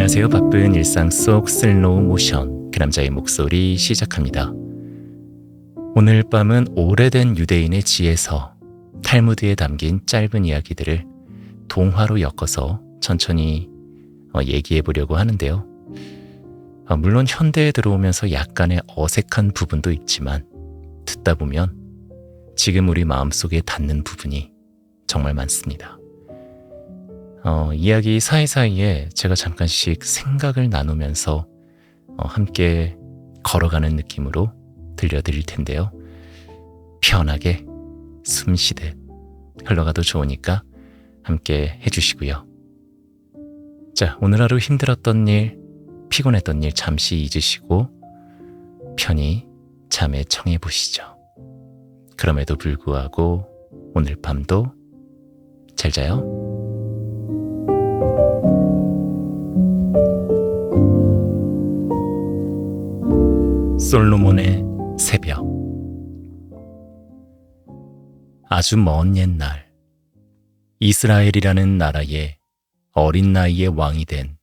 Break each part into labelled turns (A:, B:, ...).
A: 안녕하세요. 바쁜 일상 속 슬로우 모션, 그 남자의 목소리 시작합니다. 오늘 밤은 오래된 유대인의 지에서 탈무드에 담긴 짧은 이야기들을 동화로 엮어서 천천히 얘기해 보려고 하는데요. 물론 현대에 들어오면서 약간의 어색한 부분도 있지만 듣다 보면 지금 우리 마음속에 닿는 부분이 정말 많습니다. 이야기 사이사이에 제가 잠깐씩 생각을 나누면서 함께 걸어가는 느낌으로 들려드릴 텐데요. 편하게 숨 쉬듯 흘러가도 좋으니까 함께 해주시고요. 자, 오늘 하루 힘들었던 일, 피곤했던 일 잠시 잊으시고 편히 잠에 청해 보시죠. 그럼에도 불구하고 오늘 밤도 잘 자요. 솔로몬의 새벽. 아주 먼 옛날, 이스라엘이라는 나라에 어린 나이에 왕이 된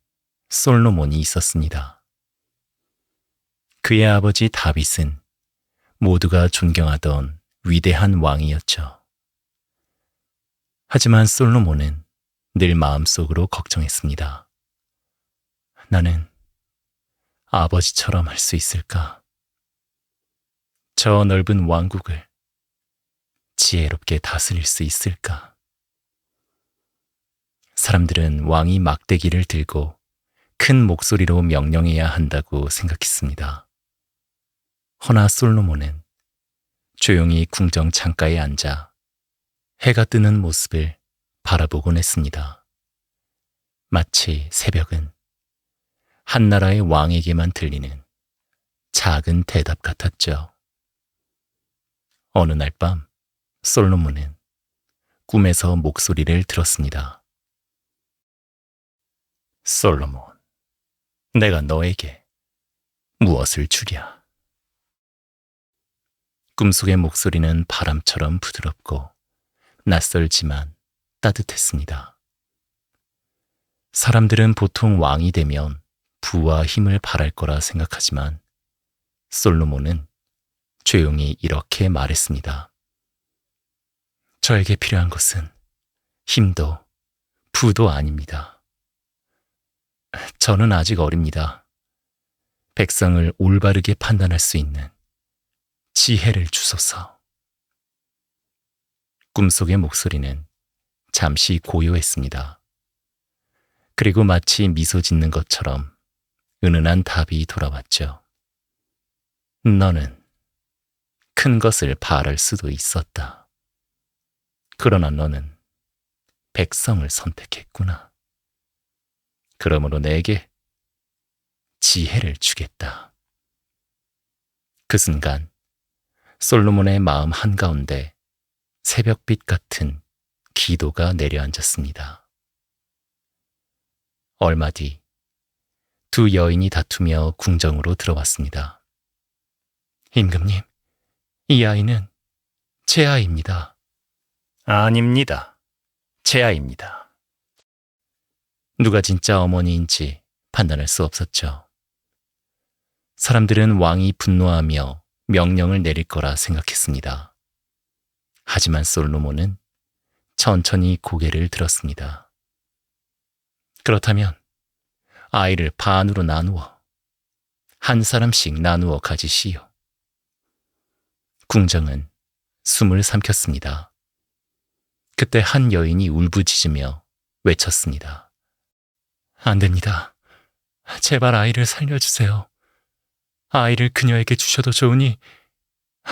A: 솔로몬이 있었습니다. 그의 아버지 다윗은 모두가 존경하던 위대한 왕이었죠. 하지만 솔로몬은 늘 마음속으로 걱정했습니다. 나는 아버지처럼 할 수 있을까? 저 넓은 왕국을 지혜롭게 다스릴 수 있을까? 사람들은 왕이 막대기를 들고 큰 목소리로 명령해야 한다고 생각했습니다. 허나 솔로몬은 조용히 궁정 창가에 앉아 해가 뜨는 모습을 바라보곤 했습니다. 마치 새벽은 한 나라의 왕에게만 들리는 작은 대답 같았죠. 어느 날 밤 솔로몬은 꿈에서 목소리를 들었습니다. 솔로몬, 내가 너에게 무엇을 주랴? 꿈속의 목소리는 바람처럼 부드럽고 낯설지만 따뜻했습니다. 사람들은 보통 왕이 되면 부와 힘을 바랄 거라 생각하지만 솔로몬은 조용히 이렇게 말했습니다. 저에게 필요한 것은 힘도 부도 아닙니다. 저는 아직 어립니다. 백성을 올바르게 판단할 수 있는 지혜를 주소서. 꿈속의 목소리는 잠시 고요했습니다. 그리고 마치 미소 짓는 것처럼 은은한 답이 돌아왔죠. 너는 큰 것을 바랄 수도 있었다. 그러나 너는 백성을 선택했구나. 그러므로 내게 지혜를 주겠다. 그 순간 솔로몬의 마음 한가운데 새벽빛 같은 기도가 내려앉았습니다. 얼마 뒤 두 여인이 다투며 궁정으로 들어왔습니다. 임금님, 이 아이는 제 아이입니다. 아닙니다. 제 아이입니다. 누가 진짜 어머니인지 판단할 수 없었죠. 사람들은 왕이 분노하며 명령을 내릴 거라 생각했습니다. 하지만 솔로몬은 천천히 고개를 들었습니다. 그렇다면 아이를 반으로 나누어 한 사람씩 나누어 가지시오. 궁정은 숨을 삼켰습니다. 그때 한 여인이 울부짖으며 외쳤습니다. 안 됩니다. 제발 아이를 살려주세요. 아이를 그녀에게 주셔도 좋으니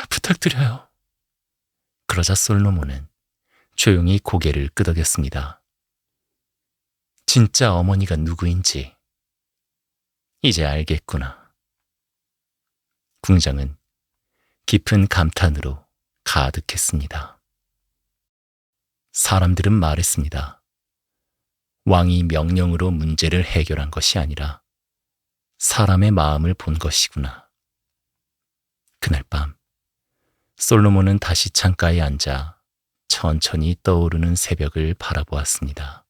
A: 부탁드려요. 그러자 솔로몬은 조용히 고개를 끄덕였습니다. 진짜 어머니가 누구인지 이제 알겠구나. 궁정은 깊은 감탄으로 가득했습니다. 사람들은 말했습니다. 왕이 명령으로 문제를 해결한 것이 아니라 사람의 마음을 본 것이구나. 그날 밤 솔로몬은 다시 창가에 앉아 천천히 떠오르는 새벽을 바라보았습니다.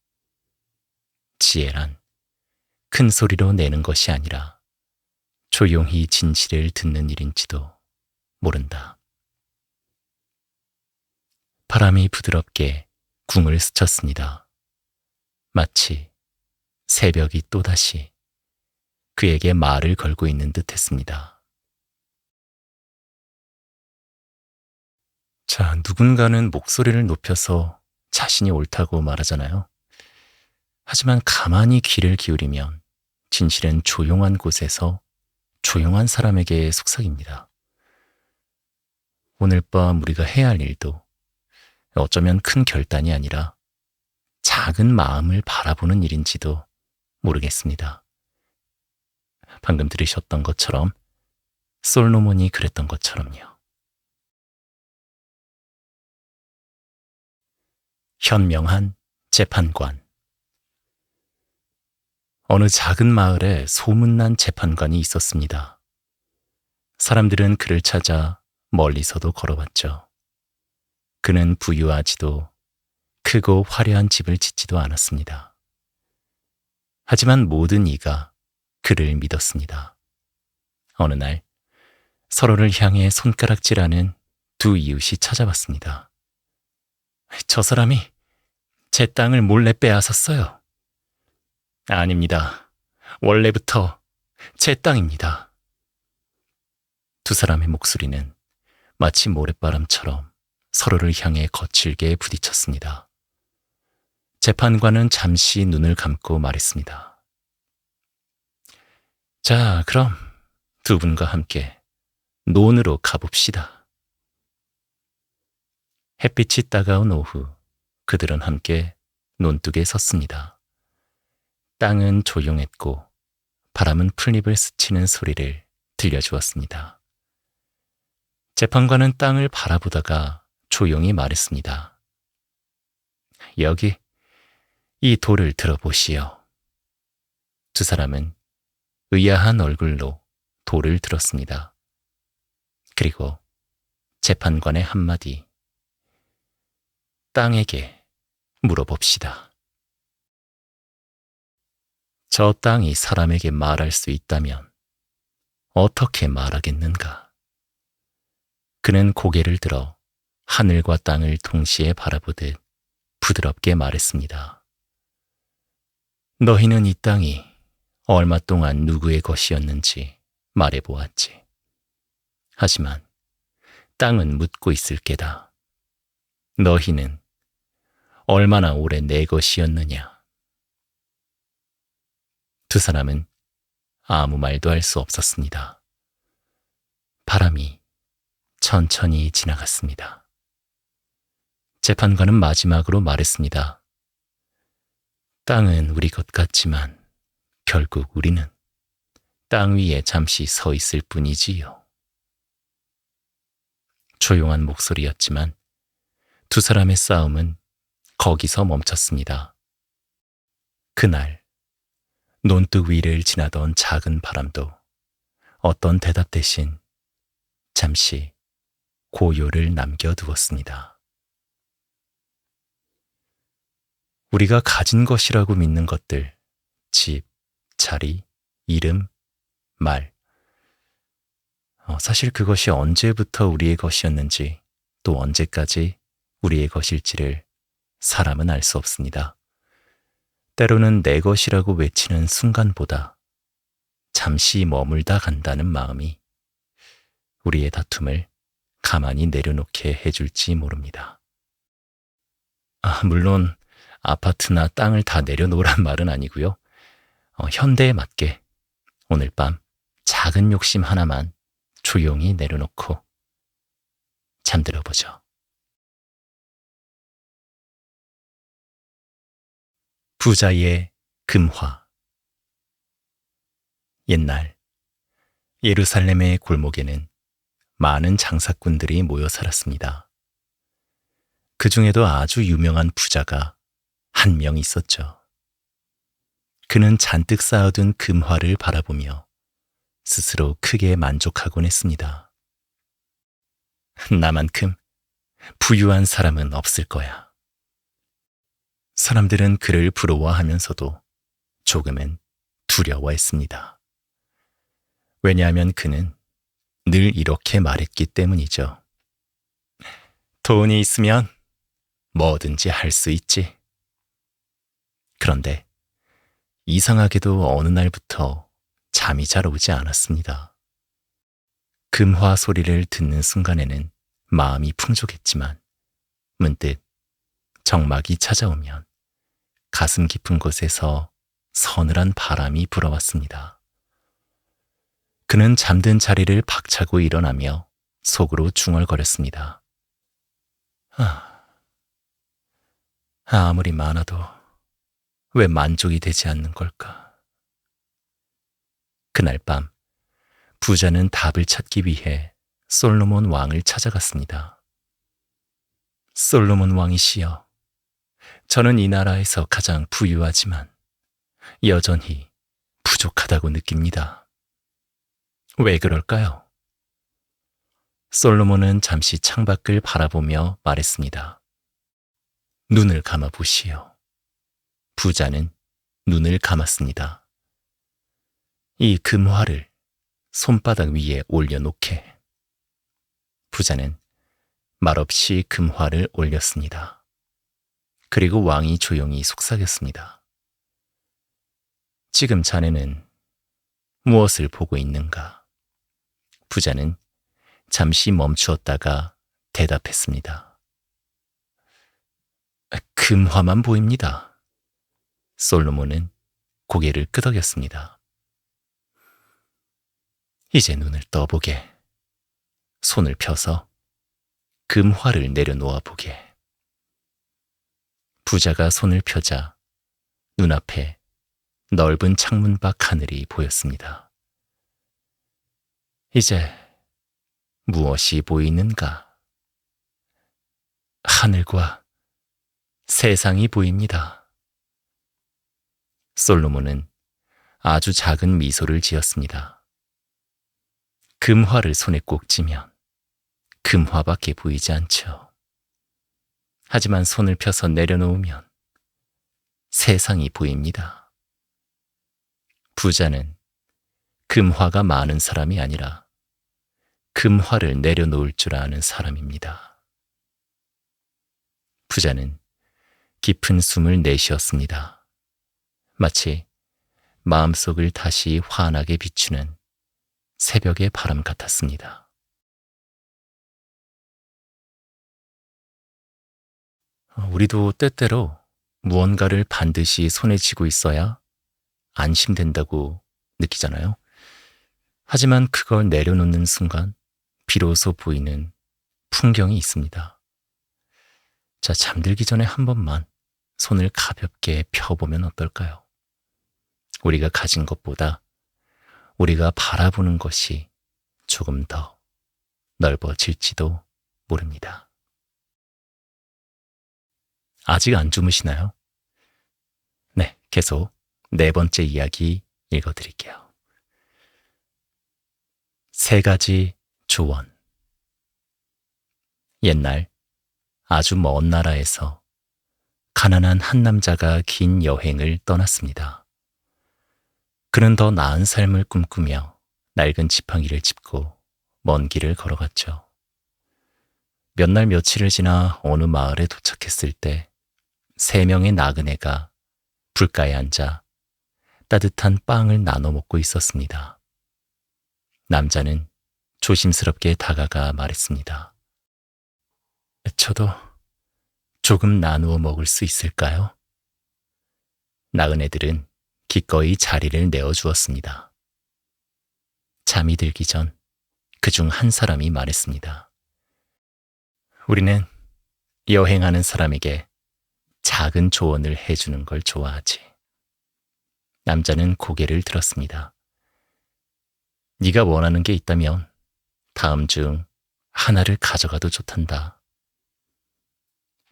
A: 지혜란 큰 소리로 내는 것이 아니라 조용히 진실을 듣는 일인지도 모른다. 바람이 부드럽게 궁을 스쳤습니다. 마치 새벽이 또다시 그에게 말을 걸고 있는 듯 했습니다. 자, 누군가는 목소리를 높여서 자신이 옳다고 말하잖아요. 하지만 가만히 귀를 기울이면 진실은 조용한 곳에서 조용한 사람에게 속삭입니다. 오늘 밤 우리가 해야 할 일도 어쩌면 큰 결단이 아니라 작은 마음을 바라보는 일인지도 모르겠습니다. 방금 들으셨던 것처럼 솔로몬이 그랬던 것처럼요. 현명한 재판관. 어느 작은 마을에 소문난 재판관이 있었습니다. 사람들은 그를 찾아 멀리서도 걸어왔죠. 그는 부유하지도 크고 화려한 집을 짓지도 않았습니다. 하지만 모든 이가 그를 믿었습니다. 어느 날 서로를 향해 손가락질하는 두 이웃이 찾아왔습니다. 저 사람이 제 땅을 몰래 빼앗았어요. 아닙니다. 원래부터 제 땅입니다. 두 사람의 목소리는 마치 모래바람처럼 서로를 향해 거칠게 부딪혔습니다. 재판관은 잠시 눈을 감고 말했습니다. 자, 그럼 두 분과 함께 논으로 가봅시다. 햇빛이 따가운 오후, 그들은 함께 논둑에 섰습니다. 땅은 조용했고 바람은 풀잎을 스치는 소리를 들려주었습니다. 재판관은 땅을 바라보다가 조용히 말했습니다. 여기 이 돌을 들어보시오. 두 사람은 의아한 얼굴로 돌을 들었습니다. 그리고 재판관의 한마디, 땅에게 물어봅시다. 저 땅이 사람에게 말할 수 있다면 어떻게 말하겠는가? 그는 고개를 들어 하늘과 땅을 동시에 바라보듯 부드럽게 말했습니다. 너희는 이 땅이 얼마 동안 누구의 것이었는지 말해보았지. 하지만 땅은 묻고 있을 게다. 너희는 얼마나 오래 내 것이었느냐? 두 사람은 아무 말도 할 수 없었습니다. 바람이 천천히 지나갔습니다. 재판관은 마지막으로 말했습니다. 땅은 우리 것 같지만 결국 우리는 땅 위에 잠시 서 있을 뿐이지요. 조용한 목소리였지만 두 사람의 싸움은 거기서 멈췄습니다. 그날 논둑 위를 지나던 작은 바람도 어떤 대답 대신 잠시 고요를 남겨두었습니다. 우리가 가진 것이라고 믿는 것들, 집, 자리, 이름, 말. 사실 그것이 언제부터 우리의 것이었는지 또 언제까지 우리의 것일지를 사람은 알 수 없습니다. 때로는 내 것이라고 외치는 순간보다 잠시 머물다 간다는 마음이 우리의 다툼을 가만히 내려놓게 해줄지 모릅니다. 물론 아파트나 땅을 다 내려놓으란 말은 아니고요. 현대에 맞게 오늘 밤 작은 욕심 하나만 조용히 내려놓고 잠들어보죠. 부자의 금화. 옛날 예루살렘의 골목에는 많은 장사꾼들이 모여 살았습니다. 그 중에도 아주 유명한 부자가 한 명 있었죠. 그는 잔뜩 쌓아둔 금화를 바라보며 스스로 크게 만족하곤 했습니다. 나만큼 부유한 사람은 없을 거야. 사람들은 그를 부러워하면서도 조금은 두려워했습니다. 왜냐하면 그는 늘 이렇게 말했기 때문이죠. 돈이 있으면 뭐든지 할 수 있지. 그런데 이상하게도 어느 날부터 잠이 잘 오지 않았습니다. 금화 소리를 듣는 순간에는 마음이 풍족했지만 문득 정막이 찾아오면 가슴 깊은 곳에서 서늘한 바람이 불어왔습니다. 그는 잠든 자리를 박차고 일어나며 속으로 중얼거렸습니다. 아무리 많아도 왜 만족이 되지 않는 걸까? 그날 밤 부자는 답을 찾기 위해 솔로몬 왕을 찾아갔습니다. 솔로몬 왕이시여, 저는 이 나라에서 가장 부유하지만 여전히 부족하다고 느낍니다. 왜 그럴까요? 솔로몬은 잠시 창밖을 바라보며 말했습니다. 눈을 감아 보시오. 부자는 눈을 감았습니다. 이 금화를 손바닥 위에 올려놓게. 부자는 말없이 금화를 올렸습니다. 그리고 왕이 조용히 속삭였습니다. 지금 자네는 무엇을 보고 있는가? 부자는 잠시 멈추었다가 대답했습니다. 금화만 보입니다. 솔로몬은 고개를 끄덕였습니다. 이제 눈을 떠보게. 손을 펴서 금화를 내려놓아 보게. 부자가 손을 펴자 눈앞에 넓은 창문 밖 하늘이 보였습니다. 이제 무엇이 보이는가? 하늘과 세상이 보입니다. 솔로몬은 아주 작은 미소를 지었습니다. 금화를 손에 꼭 쥐면 금화밖에 보이지 않죠. 하지만 손을 펴서 내려놓으면 세상이 보입니다. 부자는 금화가 많은 사람이 아니라 금화를 내려놓을 줄 아는 사람입니다. 부자는 깊은 숨을 내쉬었습니다. 마치 마음속을 다시 환하게 비추는 새벽의 바람 같았습니다. 우리도 때때로 무언가를 반드시 손에 쥐고 있어야 안심된다고 느끼잖아요. 하지만 그걸 내려놓는 순간 비로소 보이는 풍경이 있습니다. 자, 잠들기 전에 한 번만 손을 가볍게 펴보면 어떨까요? 우리가 가진 것보다 우리가 바라보는 것이 조금 더 넓어질지도 모릅니다. 아직 안 주무시나요? 네, 계속 네 번째 이야기 읽어드릴게요. 세 가지 조언. 옛날 아주 먼 나라에서 가난한 한 남자가 긴 여행을 떠났습니다. 그는 더 나은 삶을 꿈꾸며 낡은 지팡이를 짚고 먼 길을 걸어갔죠. 몇 날 며칠을 지나 어느 마을에 도착했을 때 3명의 나그네가 불가에 앉아 따뜻한 빵을 나눠 먹고 있었습니다. 남자는 조심스럽게 다가가 말했습니다. 저도 조금 나누어 먹을 수 있을까요? 나그네들은 기꺼이 자리를 내어주었습니다. 잠이 들기 전 그중 한 사람이 말했습니다. 우리는 여행하는 사람에게 작은 조언을 해주는 걸 좋아하지. 남자는 고개를 들었습니다. 네가 원하는 게 있다면 다음 중 하나를 가져가도 좋단다.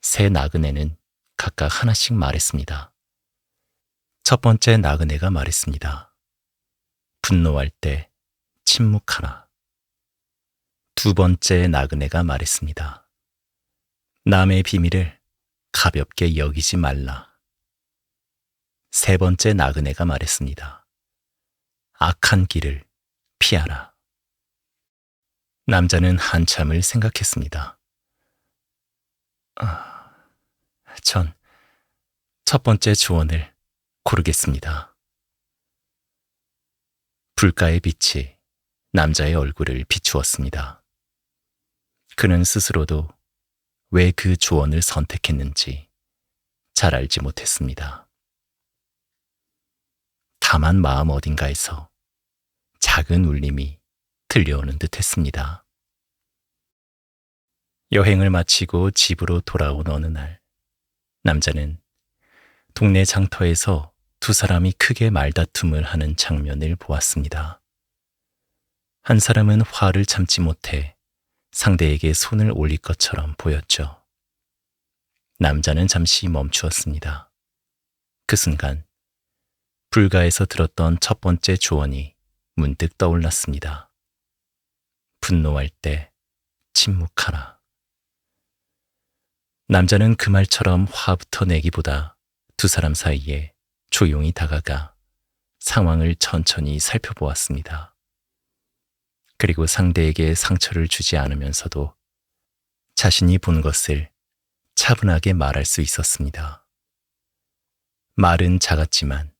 A: 세 나그네는 각각 하나씩 말했습니다. 첫 번째 나그네가 말했습니다. 분노할 때 침묵하라. 두 번째 나그네가 말했습니다. 남의 비밀을 가볍게 여기지 말라. 세 번째 나그네가 말했습니다. 악한 길을 피하라. 남자는 한참을 생각했습니다. 전 첫 번째 조언을 고르겠습니다. 불가의 빛이 남자의 얼굴을 비추었습니다. 그는 스스로도 왜 그 조언을 선택했는지 잘 알지 못했습니다. 다만 마음 어딘가에서 작은 울림이 들려오는 듯 했습니다. 여행을 마치고 집으로 돌아온 어느 날, 남자는 동네 장터에서 두 사람이 크게 말다툼을 하는 장면을 보았습니다. 한 사람은 화를 참지 못해 상대에게 손을 올릴 것처럼 보였죠. 남자는 잠시 멈추었습니다. 그 순간 불가에서 들었던 첫 번째 조언이 문득 떠올랐습니다. 분노할 때 침묵하라. 남자는 그 말처럼 화부터 내기보다 두 사람 사이에 조용히 다가가 상황을 천천히 살펴보았습니다. 그리고 상대에게 상처를 주지 않으면서도 자신이 본 것을 차분하게 말할 수 있었습니다. 말은 작았지만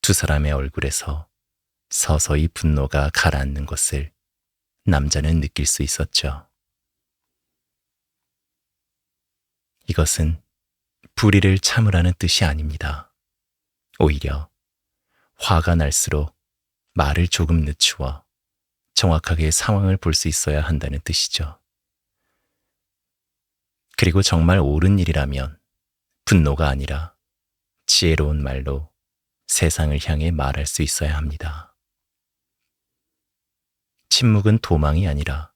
A: 두 사람의 얼굴에서 서서히 분노가 가라앉는 것을 남자는 느낄 수 있었죠. 이것은 불의를 참으라는 뜻이 아닙니다. 오히려 화가 날수록 말을 조금 늦추어 정확하게 상황을 볼 수 있어야 한다는 뜻이죠. 그리고 정말 옳은 일이라면 분노가 아니라 지혜로운 말로 세상을 향해 말할 수 있어야 합니다. 침묵은 도망이 아니라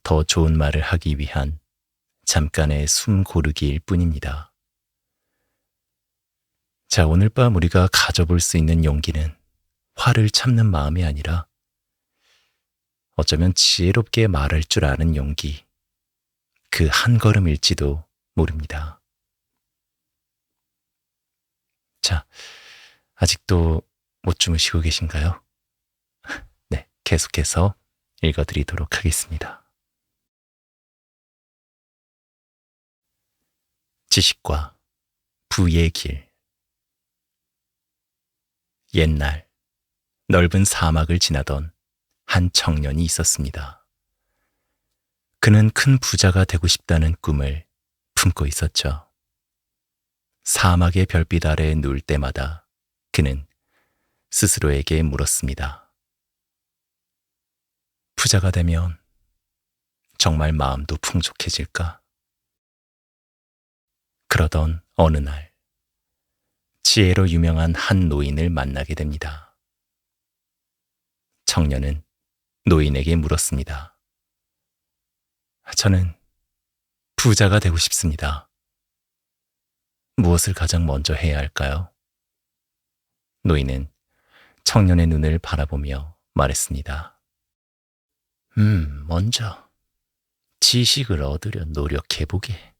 A: 더 좋은 말을 하기 위한 잠깐의 숨 고르기일 뿐입니다. 자, 오늘 밤 우리가 가져볼 수 있는 용기는 화를 참는 마음이 아니라 어쩌면 지혜롭게 말할 줄 아는 용기, 그 한 걸음일지도 모릅니다. 자, 아직도 못 주무시고 계신가요? 네, 계속해서 읽어드리도록 하겠습니다. 지식과 부의 길. 옛날 넓은 사막을 지나던 한 청년이 있었습니다. 그는 큰 부자가 되고 싶다는 꿈을 품고 있었죠. 사막의 별빛 아래 누울 때마다 그는 스스로에게 물었습니다. 부자가 되면 정말 마음도 풍족해질까? 그러던 어느 날, 지혜로 유명한 한 노인을 만나게 됩니다. 청년은 노인에게 물었습니다. 저는 부자가 되고 싶습니다. 무엇을 가장 먼저 해야 할까요? 노인은 청년의 눈을 바라보며 말했습니다. 먼저 지식을 얻으려 노력해보게.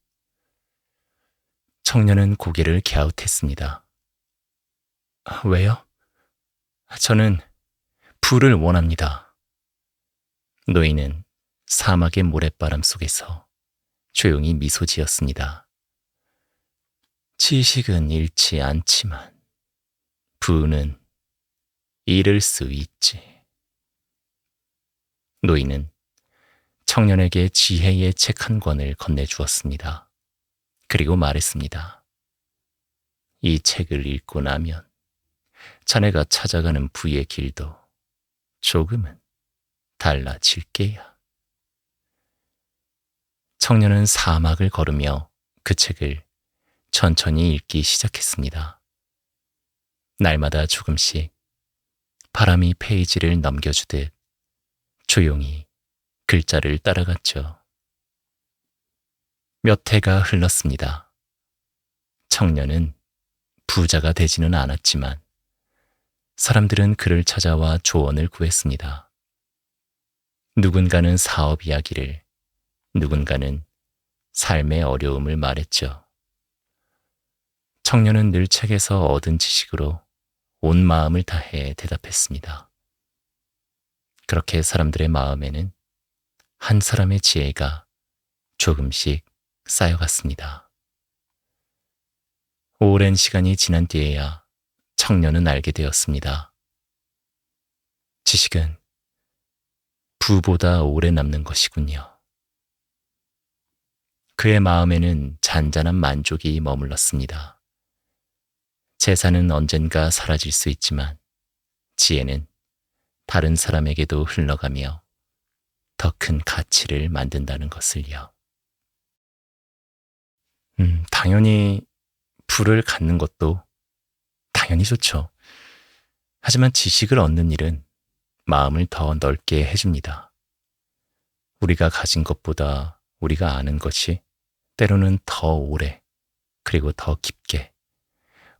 A: 청년은 고개를 갸웃했습니다. 왜요? 저는 불을 원합니다. 노인은 사막의 모래바람 속에서 조용히 미소 지었습니다. 지식은 잃지 않지만 부는 잃을 수 있지. 노인은 청년에게 지혜의 책 한 권을 건네주었습니다. 그리고 말했습니다. 이 책을 읽고 나면 자네가 찾아가는 부의 길도 조금은 달라질 게야. 청년은 사막을 걸으며 그 책을 천천히 읽기 시작했습니다. 날마다 조금씩 바람이 페이지를 넘겨주듯 조용히 글자를 따라갔죠. 몇 해가 흘렀습니다. 청년은 부자가 되지는 않았지만 사람들은 그를 찾아와 조언을 구했습니다. 누군가는 사업 이야기를, 누군가는 삶의 어려움을 말했죠. 청년은 늘 책에서 얻은 지식으로 온 마음을 다해 대답했습니다. 그렇게 사람들의 마음에는 한 사람의 지혜가 조금씩 쌓여갔습니다. 오랜 시간이 지난 뒤에야 청년은 알게 되었습니다. 지식은 부보다 오래 남는 것이군요. 그의 마음에는 잔잔한 만족이 머물렀습니다. 재산은 언젠가 사라질 수 있지만 지혜는 다른 사람에게도 흘러가며 더 큰 가치를 만든다는 것을요. 당연히 부를 갖는 것도 당연히 좋죠. 하지만 지식을 얻는 일은 마음을 더 넓게 해줍니다. 우리가 가진 것보다 우리가 아는 것이 때로는 더 오래 그리고 더 깊게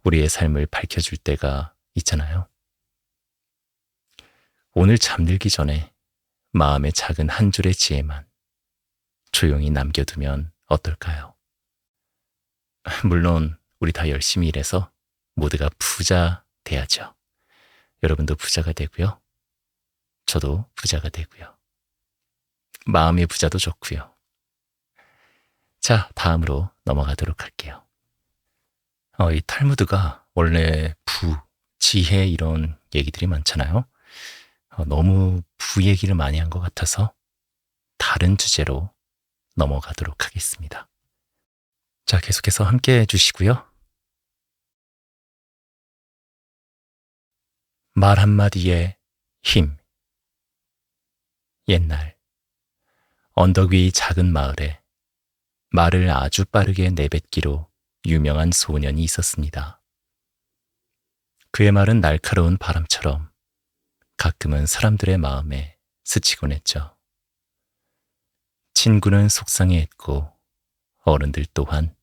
A: 우리의 삶을 밝혀줄 때가 있잖아요. 오늘 잠들기 전에 마음의 작은 한 줄의 지혜만 조용히 남겨두면 어떨까요? 물론 우리 다 열심히 일해서 모두가 부자 돼야죠. 여러분도 부자가 되고요. 저도 부자가 되고요. 마음의 부자도 좋고요. 자, 다음으로 넘어가도록 할게요. 이 탈무드가 원래 부, 지혜 이런 얘기들이 많잖아요. 너무 부 얘기를 많이 한 것 같아서 다른 주제로 넘어가도록 하겠습니다. 자, 계속해서 함께 해주시고요. 말 한마디에 힘. 옛날 언덕 위 작은 마을에 말을 아주 빠르게 내뱉기로 유명한 소년이 있었습니다. 그의 말은 날카로운 바람처럼 가끔은 사람들의 마음에 스치곤 했죠. 친구는 속상해했고 어른들 또한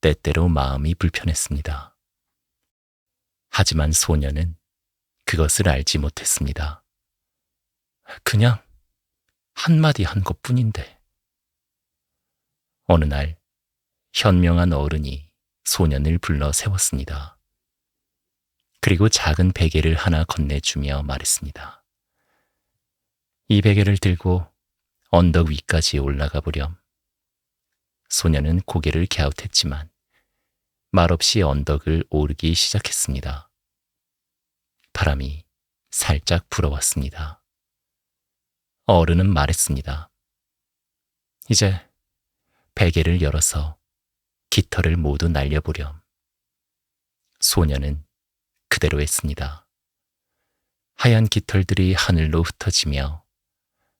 A: 때때로 마음이 불편했습니다. 하지만 소년은 그것을 알지 못했습니다. 그냥 한마디 한 것뿐인데. 어느 날 현명한 어른이 소년을 불러 세웠습니다. 그리고 작은 베개를 하나 건네주며 말했습니다. 이 베개를 들고 언덕 위까지 올라가 보렴. 소년은 고개를 갸웃했지만 말없이 언덕을 오르기 시작했습니다. 바람이 살짝 불어왔습니다. 어른은 말했습니다. 이제 베개를 열어서 깃털을 모두 날려보렴. 소년은 그대로 했습니다. 하얀 깃털들이 하늘로 흩어지며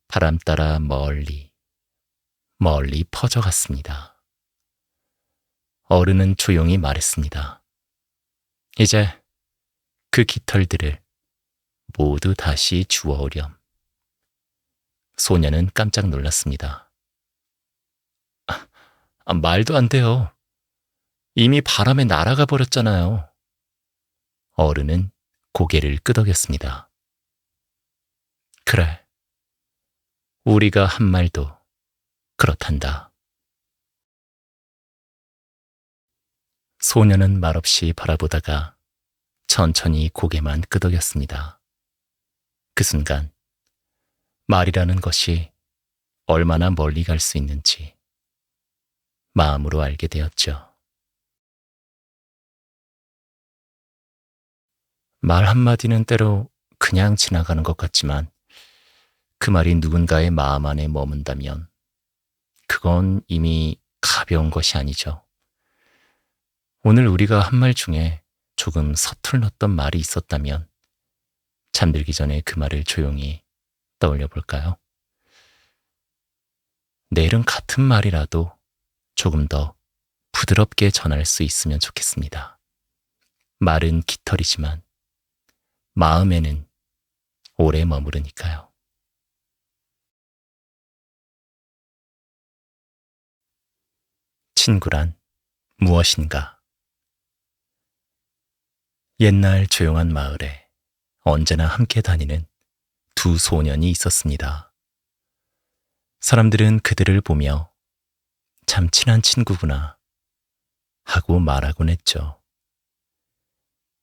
A: 바람 따라 멀리 퍼져갔습니다. 어른은 조용히 말했습니다. 이제 그 깃털들을 모두 다시 주워오렴. 소년은 깜짝 놀랐습니다. 말도 안 돼요. 이미 바람에 날아가 버렸잖아요. 어른은 고개를 끄덕였습니다. 그래, 우리가 한 말도 그렇단다. 소년은 말없이 바라보다가 천천히 고개만 끄덕였습니다. 그 순간 말이라는 것이 얼마나 멀리 갈 수 있는지 마음으로 알게 되었죠. 말 한마디는 때로 그냥 지나가는 것 같지만 그 말이 누군가의 마음 안에 머문다면 그건 이미 가벼운 것이 아니죠. 오늘 우리가 한 말 중에 조금 서툴렀던 말이 있었다면 잠들기 전에 그 말을 조용히 떠올려 볼까요? 내일은 같은 말이라도 조금 더 부드럽게 전할 수 있으면 좋겠습니다. 말은 깃털이지만 마음에는 오래 머무르니까요. 친구란 무엇인가? 옛날 조용한 마을에 언제나 함께 다니는 두 소년이 있었습니다. 사람들은 그들을 보며 참 친한 친구구나 하고 말하곤 했죠.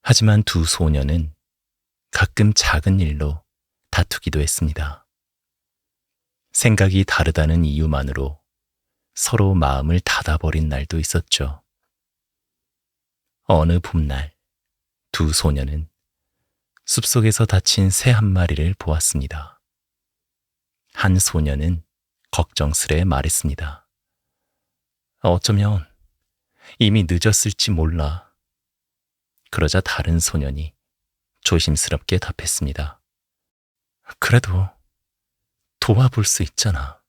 A: 하지만 두 소년은 가끔 작은 일로 다투기도 했습니다. 생각이 다르다는 이유만으로 서로 마음을 닫아버린 날도 있었죠. 어느 봄날, 두 소녀는 숲속에서 다친 새 한 마리를 보았습니다. 한 소녀는 걱정스레 말했습니다. 어쩌면 이미 늦었을지 몰라. 그러자 다른 소년이 조심스럽게 답했습니다. 그래도 도와볼 수 있잖아.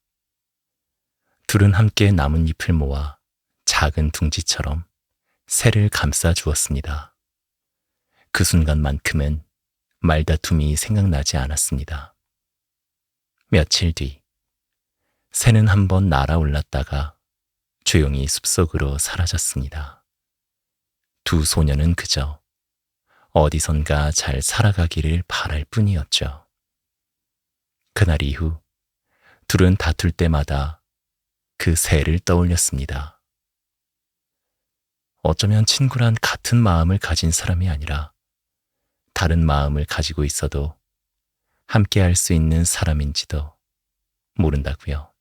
A: 둘은 함께 나뭇잎을 모아 작은 둥지처럼 새를 감싸 주었습니다. 그 순간만큼은 말다툼이 생각나지 않았습니다. 며칠 뒤, 새는 한번 날아올랐다가 조용히 숲속으로 사라졌습니다. 두 소녀는 그저 어디선가 잘 살아가기를 바랄 뿐이었죠. 그날 이후 둘은 다툴 때마다 그 새를 떠올렸습니다. 어쩌면 친구란 같은 마음을 가진 사람이 아니라 다른 마음을 가지고 있어도 함께 할 수 있는 사람인지도 모른다고요.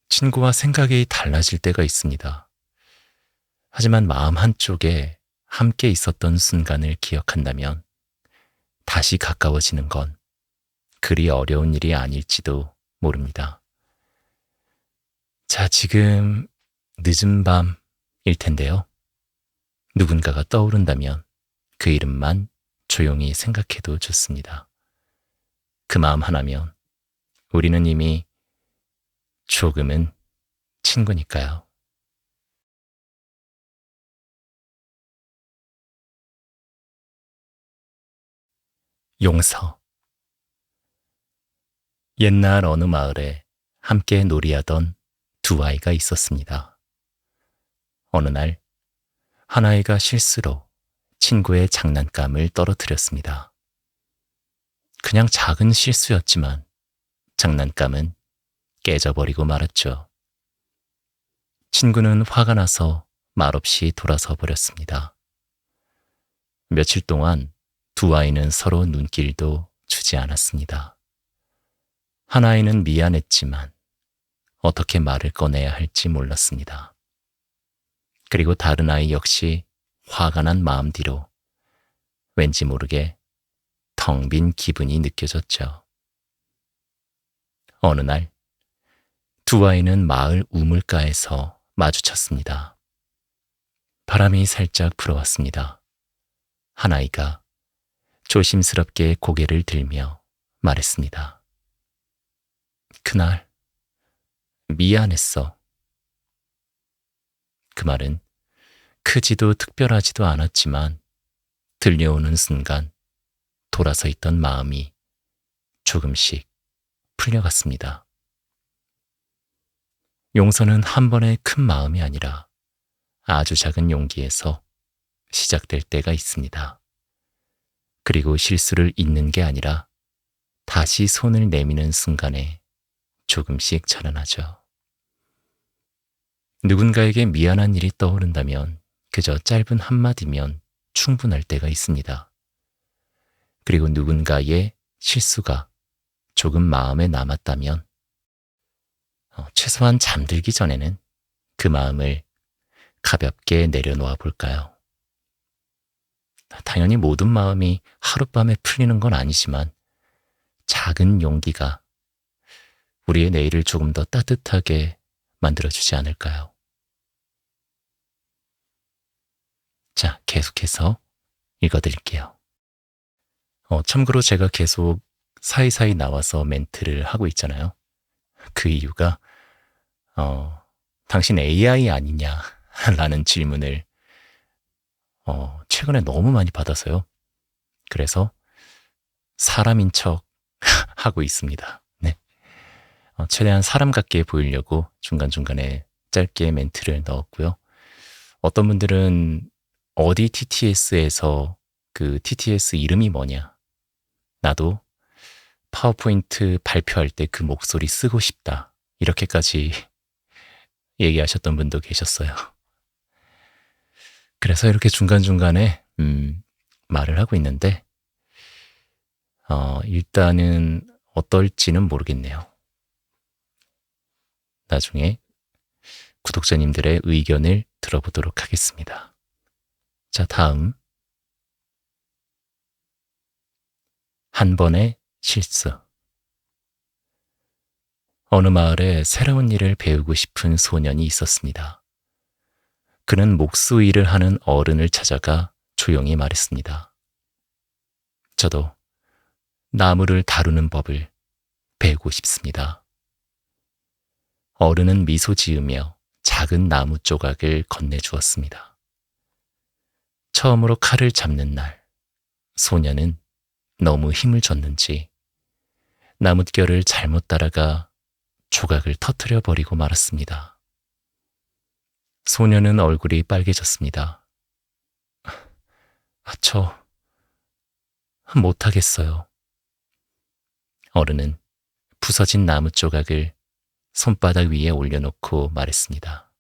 A: 친구와 생각이 달라질 때가 있습니다. 하지만 마음 한쪽에 함께 있었던 순간을 기억한다면 다시 가까워지는 건 그리 어려운 일이 아닐지도 모릅니다. 자, 지금 늦은 밤일 텐데요. 누군가가 떠오른다면 그 이름만 조용히 생각해도 좋습니다. 그 마음 하나면 우리는 이미 조금은 친구니까요. 용서. 옛날 어느 마을에 함께 놀이하던 두 아이가 있었습니다. 어느 날, 한 아이가 실수로 친구의 장난감을 떨어뜨렸습니다. 그냥 작은 실수였지만 장난감은 깨져버리고 말았죠. 친구는 화가 나서 말없이 돌아서 버렸습니다. 며칠 동안 두 아이는 서로 눈길도 주지 않았습니다. 한 아이는 미안했지만 어떻게 말을 꺼내야 할지 몰랐습니다. 그리고 다른 아이 역시 화가 난 마음 뒤로 왠지 모르게 텅 빈 기분이 느껴졌죠. 어느 날, 두 아이는 마을 우물가에서 마주쳤습니다. 바람이 살짝 불어왔습니다. 한 아이가 조심스럽게 고개를 들며 말했습니다. 그날 미안했어. 그 말은 크지도 특별하지도 않았지만 들려오는 순간 돌아서 있던 마음이 조금씩 풀려갔습니다. 용서는 한 번의 큰 마음이 아니라 아주 작은 용기에서 시작될 때가 있습니다. 그리고 실수를 잊는 게 아니라 다시 손을 내미는 순간에 조금씩 자라나죠. 누군가에게 미안한 일이 떠오른다면 그저 짧은 한마디면 충분할 때가 있습니다. 그리고 누군가의 실수가 조금 마음에 남았다면 최소한 잠들기 전에는 그 마음을 가볍게 내려놓아 볼까요? 당연히 모든 마음이 하룻밤에 풀리는 건 아니지만 작은 용기가 우리의 내일을 조금 더 따뜻하게 만들어주지 않을까요? 자, 계속해서 읽어드릴게요. 참고로 제가 계속 사이사이 나와서 멘트를 하고 있잖아요. 그 이유가 당신 AI 아니냐라는 질문을 최근에 너무 많이 받아서요. 그래서 사람인 척 하고 있습니다. 네. 최대한 사람 같게 보이려고 중간중간에 짧게 멘트를 넣었고요. 어떤 분들은 어디 TTS에서 그 TTS 이름이 뭐냐? 나도 파워포인트 발표할 때 그 목소리 쓰고 싶다. 이렇게까지 얘기하셨던 분도 계셨어요. 그래서 이렇게 중간중간에 말을 하고 있는데, 일단은 어떨지는 모르겠네요. 나중에 구독자님들의 의견을 들어보도록 하겠습니다. 자, 다음. 한 번의 실수. 어느 마을에 새로운 일을 배우고 싶은 소년이 있었습니다. 그는 목수 일을 하는 어른을 찾아가 조용히 말했습니다. 저도 나무를 다루는 법을 배우고 싶습니다. 어른은 미소 지으며 작은 나무 조각을 건네주었습니다. 처음으로 칼을 잡는 날, 소년은 너무 힘을 줬는지 나뭇결을 잘못 따라가 조각을 터뜨려 버리고 말았습니다. 소년은 얼굴이 빨개졌습니다. 저 못하겠어요. 어른은 부서진 나무 조각을 손바닥 위에 올려놓고 말했습니다.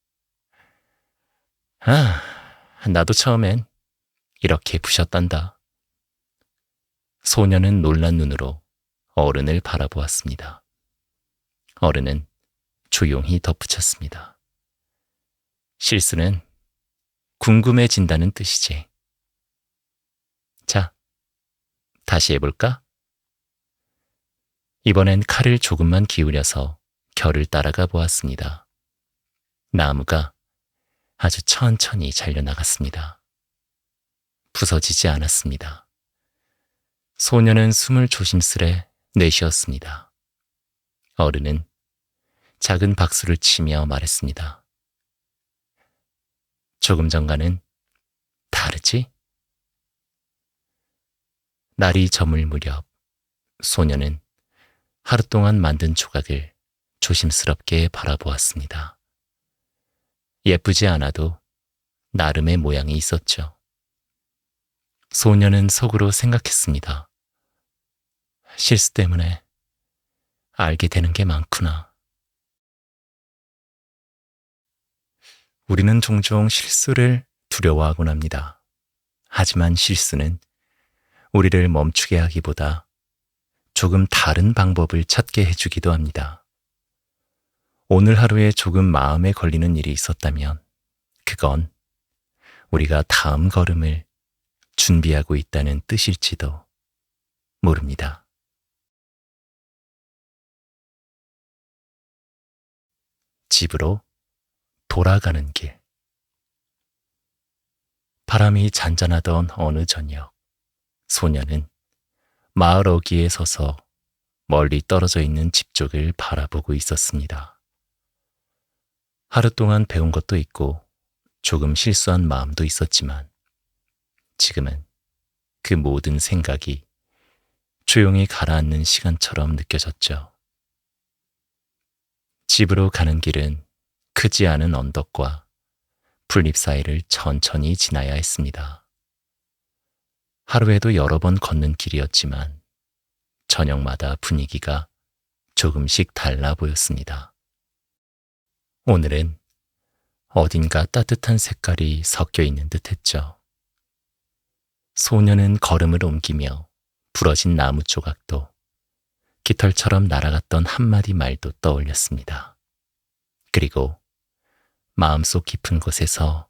A: 나도 처음엔 이렇게 부셨단다. 소년은 놀란 눈으로 어른을 바라보았습니다. 어른은 조용히 덧붙였습니다. 실수는 궁금해진다는 뜻이지. 자, 다시 해볼까? 이번엔 칼을 조금만 기울여서 결을 따라가 보았습니다. 나무가 아주 천천히 잘려나갔습니다. 부서지지 않았습니다. 소년은 숨을 조심스레 내쉬었습니다. 어른은 작은 박수를 치며 말했습니다. 조금 전과는 다르지? 날이 저물 무렵 소년은 하루 동안 만든 조각을 조심스럽게 바라보았습니다. 예쁘지 않아도 나름의 모양이 있었죠. 소년은 속으로 생각했습니다. 실수 때문에 알게 되는 게 많구나. 우리는 종종 실수를 두려워하곤 합니다. 하지만 실수는 우리를 멈추게 하기보다 조금 다른 방법을 찾게 해주기도 합니다. 오늘 하루에 조금 마음에 걸리는 일이 있었다면 그건 우리가 다음 걸음을 준비하고 있다는 뜻일지도 모릅니다. 집으로 돌아가는 길. 바람이 잔잔하던 어느 저녁, 소년은 마을 어귀에 서서 멀리 떨어져 있는 집 쪽을 바라보고 있었습니다. 하루 동안 배운 것도 있고 조금 실수한 마음도 있었지만 지금은 그 모든 생각이 조용히 가라앉는 시간처럼 느껴졌죠. 집으로 가는 길은 크지 않은 언덕과 풀잎 사이를 천천히 지나야 했습니다. 하루에도 여러 번 걷는 길이었지만 저녁마다 분위기가 조금씩 달라 보였습니다. 오늘은 어딘가 따뜻한 색깔이 섞여 있는 듯 했죠. 소년은 걸음을 옮기며 부러진 나무 조각도 깃털처럼 날아갔던 한마디 말도 떠올렸습니다. 그리고 마음속 깊은 곳에서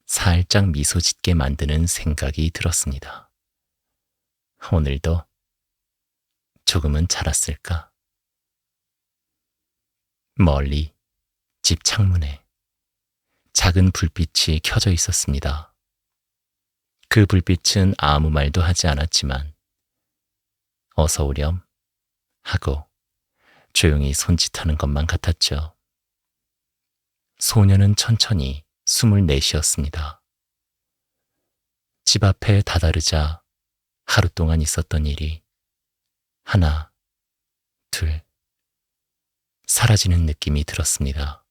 A: 살짝 미소 짓게 만드는 생각이 들었습니다. 오늘도 조금은 자랐을까? 멀리 집 창문에 작은 불빛이 켜져 있었습니다. 그 불빛은 아무 말도 하지 않았지만 어서 오렴 하고 조용히 손짓하는 것만 같았죠. 소년은 천천히 숨을 내쉬었습니다. 집 앞에 다다르자 하루 동안 있었던 일이 하나, 둘, 사라지는 느낌이 들었습니다.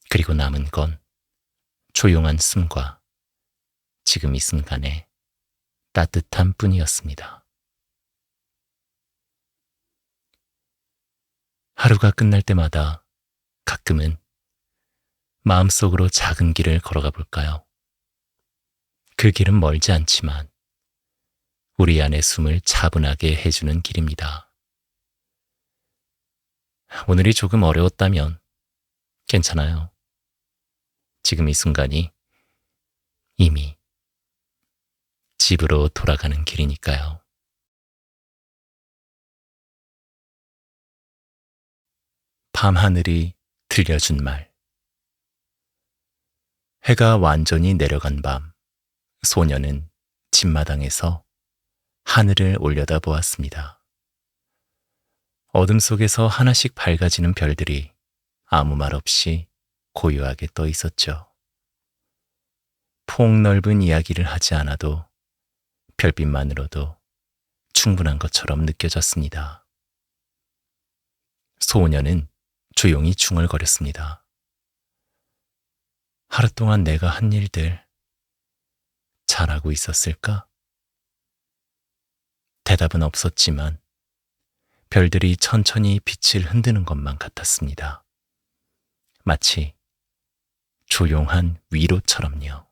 A: 그리고 남은 건 조용한 숨과 지금 이 순간의 따뜻함 뿐이었습니다. 하루가 끝날 때마다 가끔은 마음속으로 작은 길을 걸어가 볼까요? 그 길은 멀지 않지만 우리 안의 숨을 차분하게 해주는 길입니다. 오늘이 조금 어려웠다면 괜찮아요. 지금 이 순간이 이미 집으로 돌아가는 길이니까요. 밤하늘이 들려준 말. 해가 완전히 내려간 밤, 소녀는 집마당에서 하늘을 올려다보았습니다. 어둠 속에서 하나씩 밝아지는 별들이 아무 말 없이 고요하게 떠 있었죠. 폭넓은 이야기를 하지 않아도 별빛만으로도 충분한 것처럼 느껴졌습니다. 소녀는 조용히 중얼거렸습니다. 하루 동안 내가 한 일들 잘하고 있었을까? 대답은 없었지만 별들이 천천히 빛을 흔드는 것만 같았습니다. 마치 조용한 위로처럼요.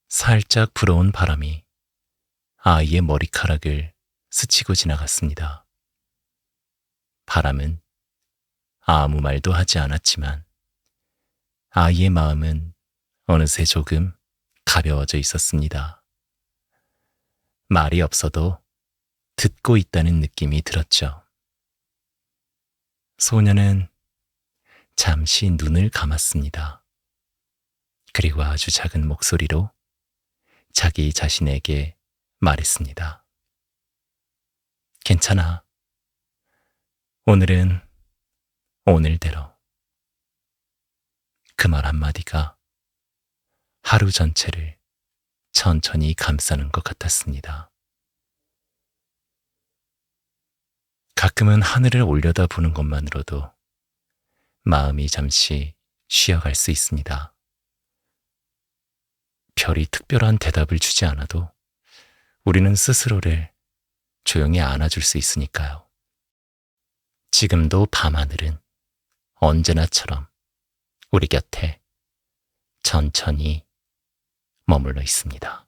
A: 살짝 불어온 바람이 아이의 머리카락을 스치고 지나갔습니다. 바람은 아무 말도 하지 않았지만 아이의 마음은 어느새 조금 가벼워져 있었습니다. 말이 없어도 듣고 있다는 느낌이 들었죠. 소녀는 잠시 눈을 감았습니다. 그리고 아주 작은 목소리로 자기 자신에게 말했습니다. 괜찮아. 오늘은 오늘대로. 그 말 한마디가 하루 전체를 천천히 감싸는 것 같았습니다. 가끔은 하늘을 올려다보는 것만으로도 마음이 잠시 쉬어갈 수 있습니다. 별이 특별한 대답을 주지 않아도 우리는 스스로를 조용히 안아줄 수 있으니까요. 지금도 밤하늘은 언제나처럼 우리 곁에 천천히 머물러 있습니다.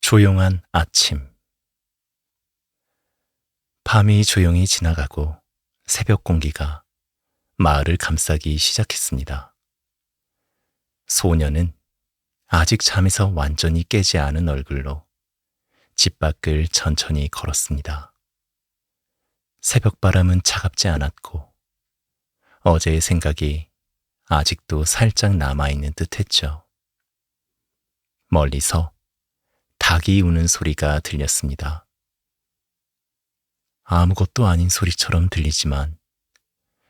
A: 조용한 아침. 밤이 조용히 지나가고 새벽 공기가 마을을 감싸기 시작했습니다. 소녀는 아직 잠에서 완전히 깨지 않은 얼굴로 집 밖을 천천히 걸었습니다. 새벽 바람은 차갑지 않았고 어제의 생각이 아직도 살짝 남아있는 듯 했죠. 멀리서 닭이 우는 소리가 들렸습니다. 아무것도 아닌 소리처럼 들리지만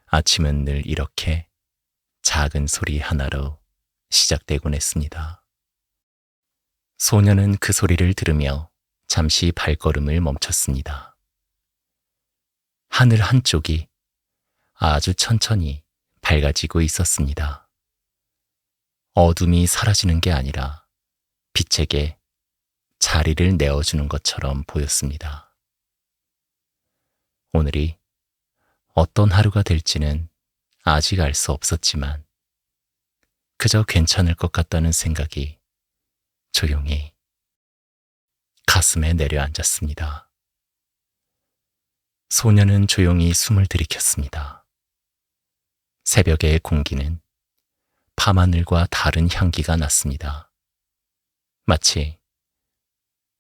A: 아침은 늘 이렇게 작은 소리 하나로 시작되곤 했습니다. 소녀는 그 소리를 들으며 잠시 발걸음을 멈췄습니다. 하늘 한쪽이 아주 천천히 밝아지고 있었습니다. 어둠이 사라지는 게 아니라 빛에게 자리를 내어주는 것처럼 보였습니다. 오늘이 어떤 하루가 될지는 아직 알 수 없었지만 그저 괜찮을 것 같다는 생각이 조용히 가슴에 내려앉았습니다. 소녀는 조용히 숨을 들이켰습니다. 새벽의 공기는 밤하늘과 다른 향기가 났습니다. 마치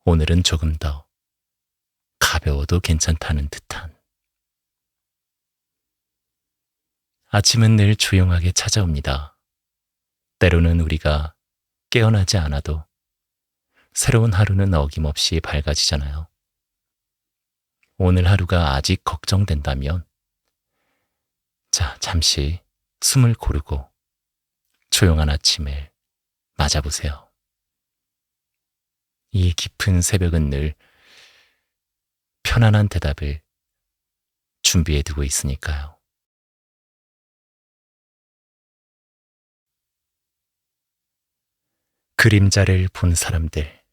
A: 오늘은 조금 더 가벼워도 괜찮다는 듯한. 아침은 늘 조용하게 찾아옵니다. 때로는 우리가 깨어나지 않아도 새로운 하루는 어김없이 밝아지잖아요. 오늘 하루가 아직 걱정된다면 자, 잠시 숨을 고르고 조용한 아침을 맞아보세요. 이 깊은 새벽은 늘 편안한 대답을 준비해두고 있으니까요. 그림자를 본 사람들.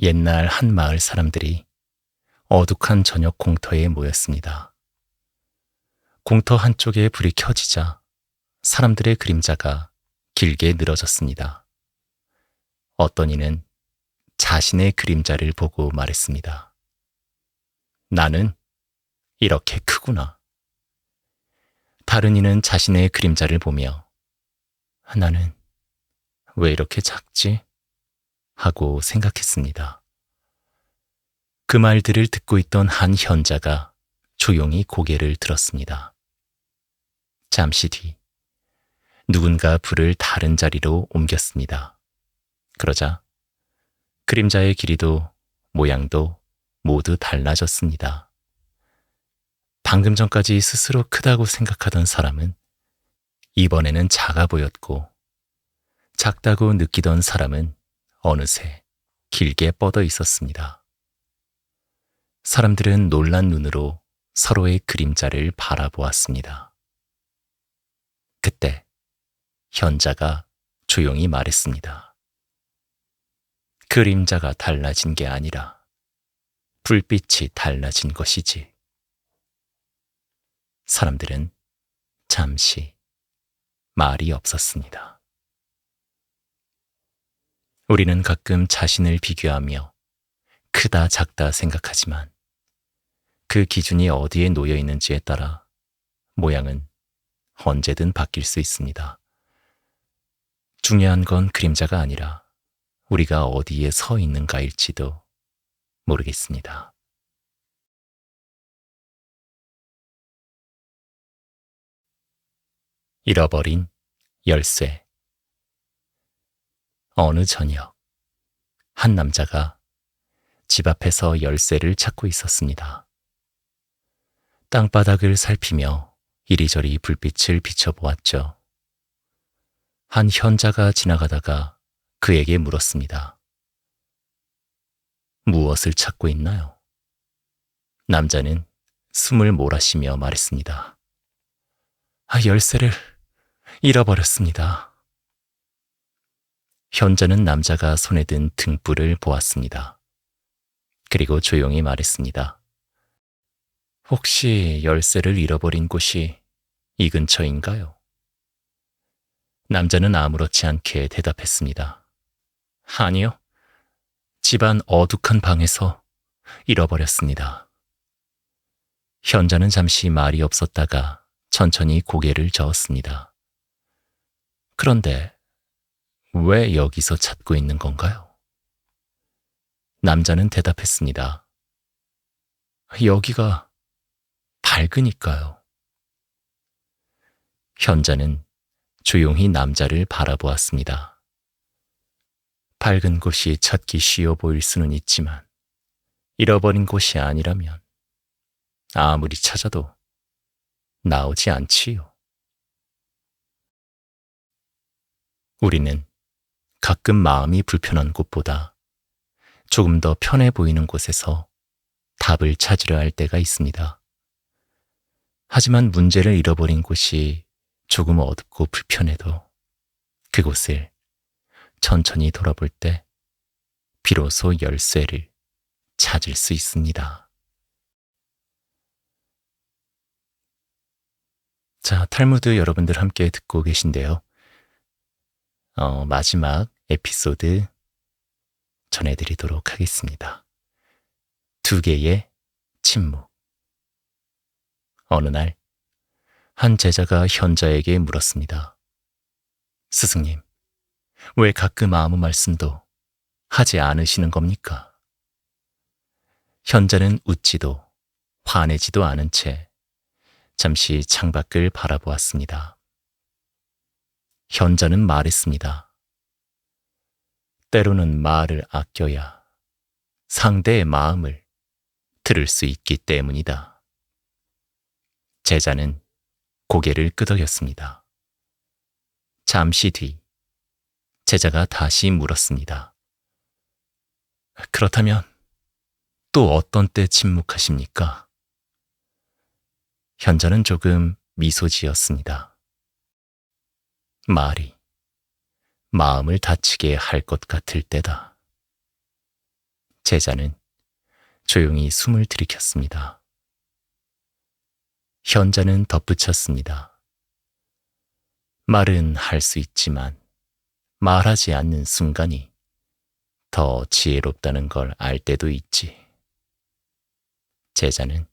A: 옛날 한 마을 사람들이 어둑한 저녁 공터에 모였습니다. 공터 한쪽에 불이 켜지자 사람들의 그림자가 길게 늘어졌습니다. 어떤 이는 자신의 그림자를 보고 말했습니다. 나는 이렇게 크구나. 다른 이는 자신의 그림자를 보며 나는 왜 이렇게 작지? 하고 생각했습니다. 그 말들을 듣고 있던 한 현자가 조용히 고개를 들었습니다. 잠시 뒤 누군가 불을 다른 자리로 옮겼습니다. 그러자 그림자의 길이도 모양도 모두 달라졌습니다. 방금 전까지 스스로 크다고 생각하던 사람은 이번에는 작아 보였고, 작다고 느끼던 사람은 어느새 길게 뻗어 있었습니다. 사람들은 놀란 눈으로 서로의 그림자를 바라보았습니다. 그때 현자가 조용히 말했습니다. 그림자가 달라진 게 아니라 불빛이 달라진 것이지. 사람들은 잠시 말이 없었습니다. 우리는 가끔 자신을 비교하며 크다 작다 생각하지만 그 기준이 어디에 놓여 있는지에 따라 모양은 언제든 바뀔 수 있습니다. 중요한 건 그림자가 아니라 우리가 어디에 서 있는가일지도 모르겠습니다. 잃어버린 열쇠. 어느 저녁, 한 남자가 집 앞에서 열쇠를 찾고 있었습니다. 땅바닥을 살피며 이리저리 불빛을 비춰보았죠. 한 현자가 지나가다가 그에게 물었습니다. 무엇을 찾고 있나요? 남자는 숨을 몰아쉬며 말했습니다. 열쇠를 잃어버렸습니다. 현자는 남자가 손에 든 등불을 보았습니다. 그리고 조용히 말했습니다. 혹시 열쇠를 잃어버린 곳이 이 근처인가요? 남자는 아무렇지 않게 대답했습니다. 아니요. 집안 어둑한 방에서 잃어버렸습니다. 현자는 잠시 말이 없었다가 천천히 고개를 저었습니다. 그런데 왜 여기서 찾고 있는 건가요? 남자는 대답했습니다. 여기가 밝으니까요. 현자는 조용히 남자를 바라보았습니다. 밝은 곳이 찾기 쉬워 보일 수는 있지만 잃어버린 곳이 아니라면 아무리 찾아도 나오지 않지요. 우리는 가끔 마음이 불편한 곳보다 조금 더 편해 보이는 곳에서 답을 찾으려 할 때가 있습니다. 하지만 문제를 잃어버린 곳이 조금 어둡고 불편해도 그곳을 천천히 돌아볼 때 비로소 열쇠를 찾을 수 있습니다. 자, 탈무드 여러분들 함께 듣고 계신데요. 마지막 에피소드 전해드리도록 하겠습니다. 2개의 침묵. 어느 날, 한 제자가 현자에게 물었습니다. 스승님, 왜 가끔 아무 말씀도 하지 않으시는 겁니까? 현자는 웃지도 화내지도 않은 채 잠시 창밖을 바라보았습니다. 현자는 말했습니다. 때로는 말을 아껴야 상대의 마음을 들을 수 있기 때문이다. 제자는 고개를 끄덕였습니다. 잠시 뒤 제자가 다시 물었습니다. 그렇다면 또 어떤 때 침묵하십니까? 현자는 조금 미소 지었습니다. 말이 마음을 다치게 할 것 같을 때다. 제자는 조용히 숨을 들이켰습니다. 현자는 덧붙였습니다. 말은 할 수 있지만 말하지 않는 순간이 더 지혜롭다는 걸 알 때도 있지. 제자는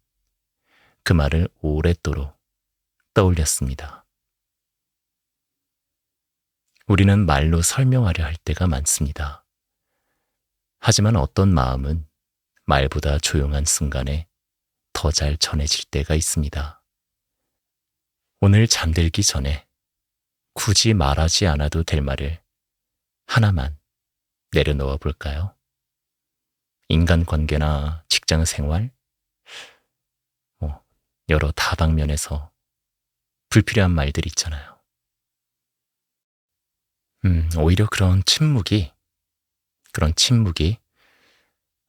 A: 그 말을 오랫도록 떠올렸습니다. 우리는 말로 설명하려 할 때가 많습니다. 하지만 어떤 마음은 말보다 조용한 순간에 더 잘 전해질 때가 있습니다. 오늘 잠들기 전에 굳이 말하지 않아도 될 말을 하나만 내려놓아 볼까요? 인간관계나 직장생활, 여러 다방면에서 불필요한 말들 있잖아요. 오히려 그런 침묵이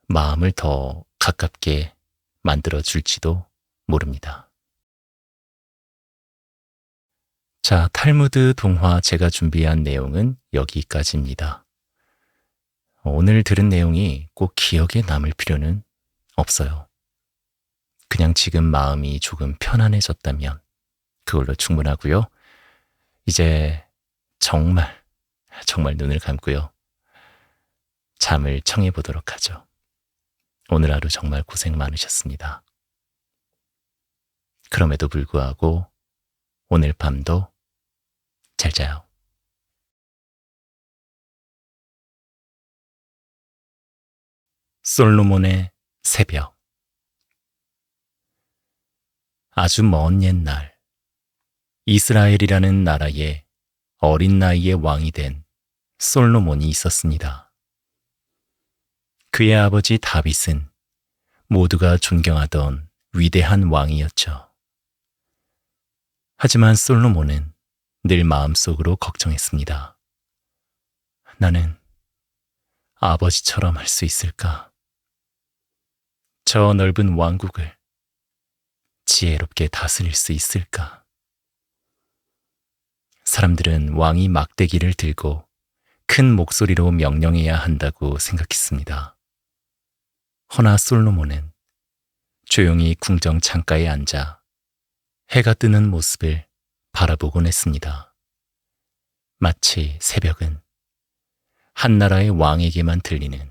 A: 마음을 더 가깝게 만들어줄지도 모릅니다. 자, 탈무드 동화 제가 준비한 내용은 여기까지입니다. 오늘 들은 내용이 꼭 기억에 남을 필요는 없어요. 그냥 지금 마음이 조금 편안해졌다면 그걸로 충분하고요. 이제 정말 눈을 감고요. 잠을 청해 보도록 하죠. 오늘 하루 정말 고생 많으셨습니다. 그럼에도 불구하고 오늘 밤도 잘 자요. 솔로몬의 새벽. 아주 먼 옛날 이스라엘이라는 나라에 어린 나이에 왕이 된 솔로몬이 있었습니다. 그의 아버지 다윗은 모두가 존경하던 위대한 왕이었죠. 하지만 솔로몬은 늘 마음속으로 걱정했습니다. 나는 아버지처럼 할 수 있을까? 저 넓은 왕국을 지혜롭게 다스릴 수 있을까? 사람들은 왕이 막대기를 들고 큰 목소리로 명령해야 한다고 생각했습니다. 허나 솔로몬은 조용히 궁정 창가에 앉아 해가 뜨는 모습을 바라보곤 했습니다. 마치 새벽은 한 나라의 왕에게만 들리는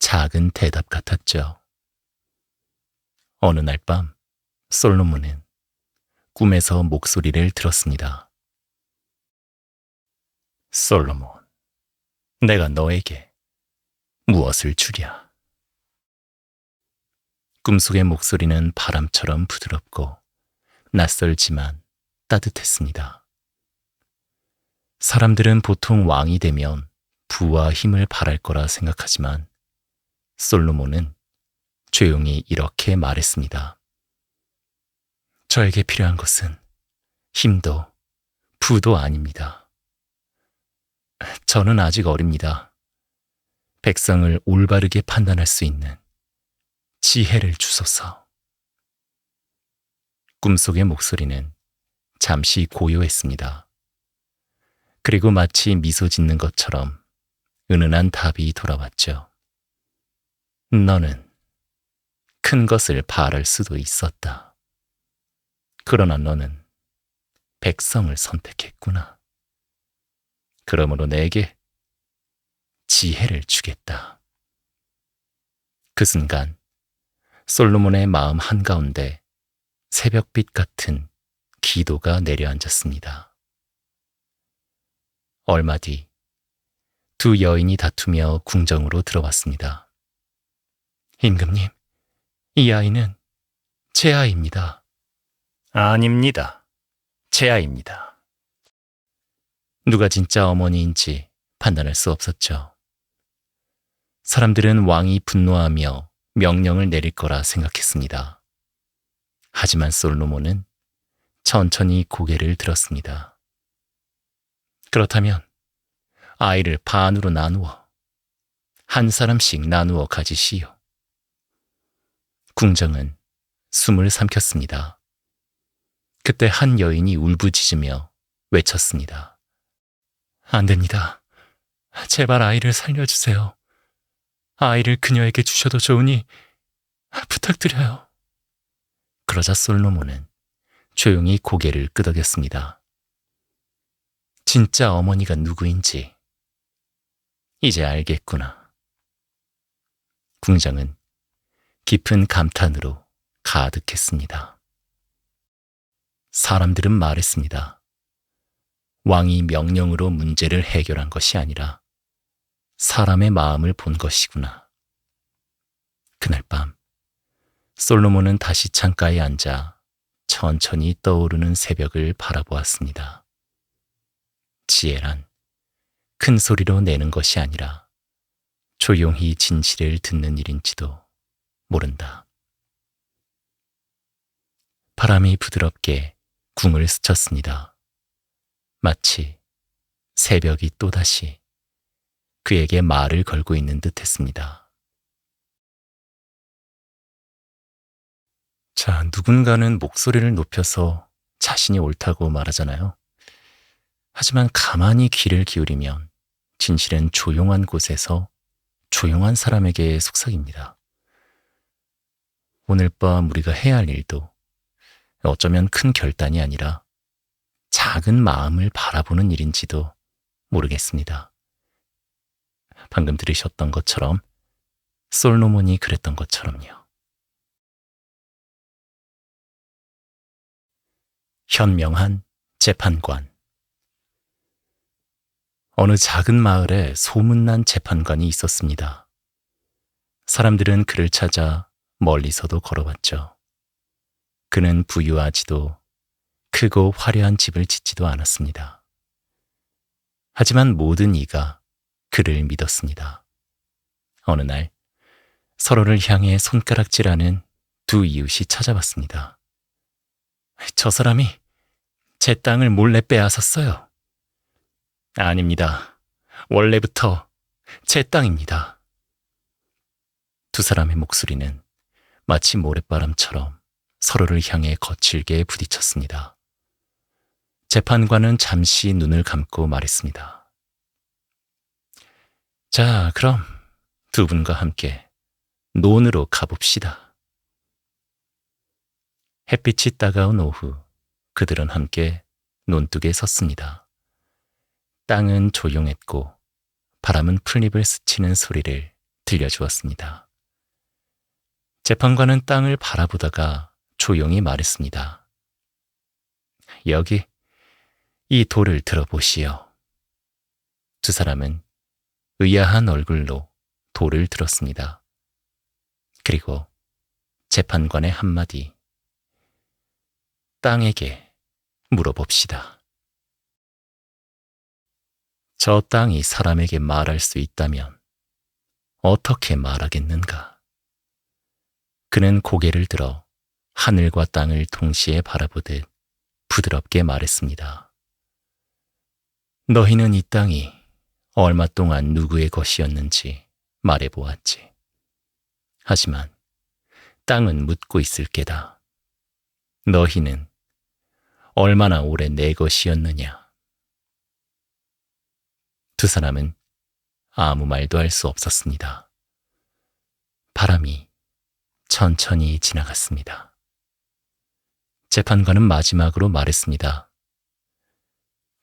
A: 작은 대답 같았죠. 어느 날 밤 솔로몬은 꿈에서 목소리를 들었습니다. 솔로몬, 내가 너에게 무엇을 주랴? 꿈속의 목소리는 바람처럼 부드럽고 낯설지만 따뜻했습니다. 사람들은 보통 왕이 되면 부와 힘을 바랄 거라 생각하지만 솔로몬은 조용히 이렇게 말했습니다. 저에게 필요한 것은 힘도 부도 아닙니다. 저는 아직 어립니다. 백성을 올바르게 판단할 수 있는 지혜를 주소서. 꿈속의 목소리는 잠시 고요했습니다. 그리고 마치 미소 짓는 것처럼 은은한 답이 돌아왔죠. 너는 큰 것을 바랄 수도 있었다. 그러나 너는 백성을 선택했구나. 그러므로 내게 지혜를 주겠다. 그 순간 솔로몬의 마음 한가운데 새벽빛 같은 기도가 내려앉았습니다. 얼마 뒤 두 여인이 다투며 궁정으로 들어왔습니다. 임금님, 이 아이는 제 아이입니다. 아닙니다. 제 아이입니다. 누가 진짜 어머니인지 판단할 수 없었죠. 사람들은 왕이 분노하며 명령을 내릴 거라 생각했습니다. 하지만 솔로몬은 천천히 고개를 들었습니다. 그렇다면 아이를 반으로 나누어 한 사람씩 나누어 가지시오. 궁정은 숨을 삼켰습니다. 그때 한 여인이 울부짖으며 외쳤습니다. 안 됩니다. 제발 아이를 살려주세요. 아이를 그녀에게 주셔도 좋으니 부탁드려요. 그러자 솔로몬은 조용히 고개를 끄덕였습니다. 진짜 어머니가 누구인지 이제 알겠구나. 궁정은 깊은 감탄으로 가득했습니다. 사람들은 말했습니다. 왕이 명령으로 문제를 해결한 것이 아니라 사람의 마음을 본 것이구나. 그날 밤 솔로몬은 다시 창가에 앉아 천천히 떠오르는 새벽을 바라보았습니다. 지혜란 큰 소리로 내는 것이 아니라 조용히 진실을 듣는 일인지도 모른다. 바람이 부드럽게 궁을 스쳤습니다. 마치 새벽이 또다시 그에게 말을 걸고 있는 듯 했습니다. 자, 누군가는 목소리를 높여서 자신이 옳다고 말하잖아요. 하지만 가만히 귀를 기울이면 진실은 조용한 곳에서 조용한 사람에게 속삭입니다. 오늘 밤 우리가 해야 할 일도 어쩌면 큰 결단이 아니라 작은 마음을 바라보는 일인지도 모르겠습니다. 방금 들으셨던 것처럼 솔로몬이 그랬던 것처럼요. 현명한 재판관. 어느 작은 마을에 소문난 재판관이 있었습니다. 사람들은 그를 찾아 멀리서도 걸어왔죠. 그는 부유하지도 크고 화려한 집을 짓지도 않았습니다. 하지만 모든 이가 그를 믿었습니다. 어느 날 서로를 향해 손가락질하는 두 이웃이 찾아왔습니다. 저 사람이 제 땅을 몰래 빼앗았어요. 아닙니다. 원래부터 제 땅입니다. 두 사람의 목소리는 마치 모래바람처럼 서로를 향해 거칠게 부딪혔습니다. 재판관은 잠시 눈을 감고 말했습니다. 자, 그럼 두 분과 함께 논으로 가봅시다. 햇빛이 따가운 오후, 그들은 함께 논둑에 섰습니다. 땅은 조용했고 바람은 풀잎을 스치는 소리를 들려주었습니다. 재판관은 땅을 바라보다가 조용히 말했습니다. 여기 이 돌을 들어보시오. 두 사람은 의아한 얼굴로 돌을 들었습니다. 그리고 재판관의 한마디, 땅에게 물어봅시다. 저 땅이 사람에게 말할 수 있다면 어떻게 말하겠는가? 그는 고개를 들어 하늘과 땅을 동시에 바라보듯 부드럽게 말했습니다. 너희는 이 땅이 얼마 동안 누구의 것이었는지 말해보았지. 하지만 땅은 묻고 있을 게다. 너희는 얼마나 오래 내 것이었느냐? 두 사람은 아무 말도 할 수 없었습니다. 바람이 천천히 지나갔습니다. 재판관은 마지막으로 말했습니다.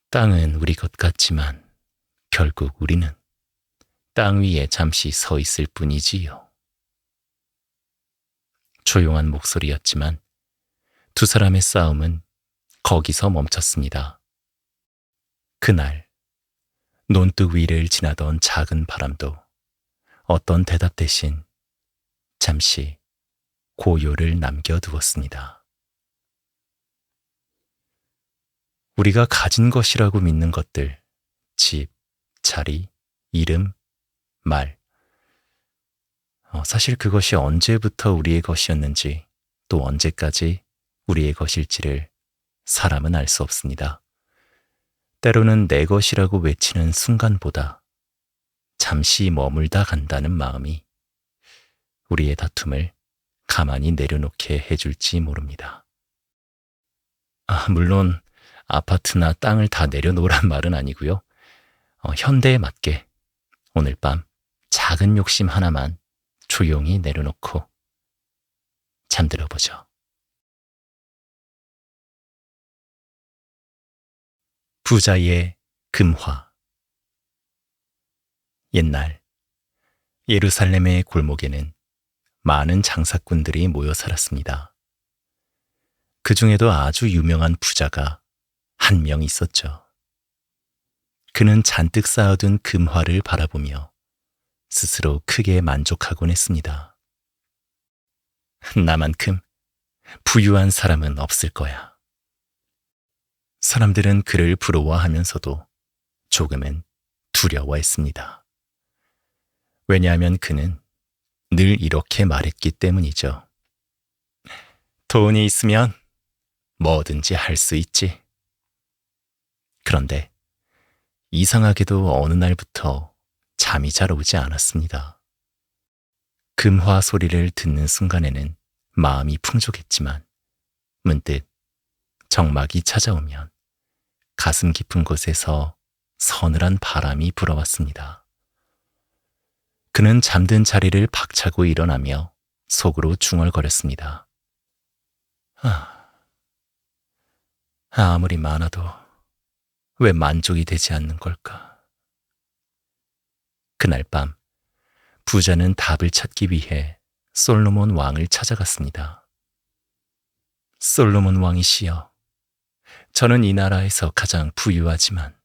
A: 땅은 우리 것 같지만 결국 우리는 땅 위에 잠시 서 있을 뿐이지요. 조용한 목소리였지만 두 사람의 싸움은 거기서 멈췄습니다. 그날 논둑 위를 지나던 작은 바람도 어떤 대답 대신 잠시 고요를 남겨두었습니다. 우리가 가진 것이라고 믿는 것들, 집, 자리, 이름, 말. 사실 그것이 언제부터 우리의 것이었는지 또 언제까지 우리의 것일지를 사람은 알 수 없습니다. 때로는 내 것이라고 외치는 순간보다 잠시 머물다 간다는 마음이 우리의 다툼을 가만히 내려놓게 해줄지 모릅니다. 물론 아파트나 땅을 다 내려놓으란 말은 아니고요. 현대에 맞게 오늘 밤 작은 욕심 하나만 조용히 내려놓고 잠들어 보죠. 부자의 금화. 옛날 예루살렘의 골목에는 많은 장사꾼들이 모여 살았습니다. 그 중에도 아주 유명한 부자가 한 명 있었죠. 그는 잔뜩 쌓아둔 금화를 바라보며 스스로 크게 만족하곤 했습니다. 나만큼 부유한 사람은 없을 거야. 사람들은 그를 부러워하면서도 조금은 두려워했습니다. 왜냐하면 그는 늘 이렇게 말했기 때문이죠. 돈이 있으면 뭐든지 할 수 있지. 그런데 이상하게도 어느 날부터 잠이 잘 오지 않았습니다. 금화 소리를 듣는 순간에는 마음이 풍족했지만 문득 정막이 찾아오면 가슴 깊은 곳에서 서늘한 바람이 불어왔습니다. 그는 잠든 자리를 박차고 일어나며 속으로 중얼거렸습니다. 아무리 많아도 왜 만족이 되지 않는 걸까? 그날 밤 부자는 답을 찾기 위해 솔로몬 왕을 찾아갔습니다. 솔로몬 왕이시여, 저는 이 나라에서 가장 부유하지만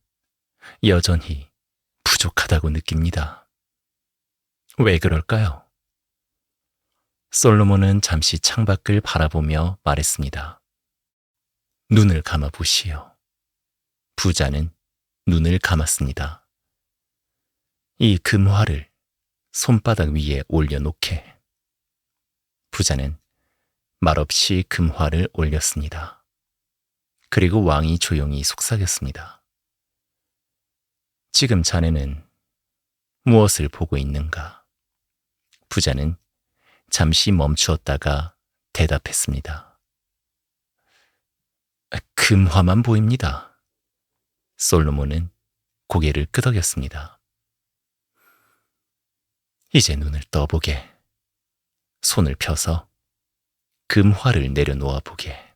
A: 여전히 부족하다고 느낍니다. 왜 그럴까요? 솔로몬은 잠시 창밖을 바라보며 말했습니다. 눈을 감아 보시오. 부자는 눈을 감았습니다. 이 금화를 손바닥 위에 올려놓게. 부자는 말없이 금화를 올렸습니다. 그리고 왕이 조용히 속삭였습니다. 지금 자네는 무엇을 보고 있는가? 부자는 잠시 멈추었다가 대답했습니다. 금화만 보입니다. 솔로몬은 고개를 끄덕였습니다. 이제 눈을 떠보게. 손을 펴서 금화를 내려놓아 보게.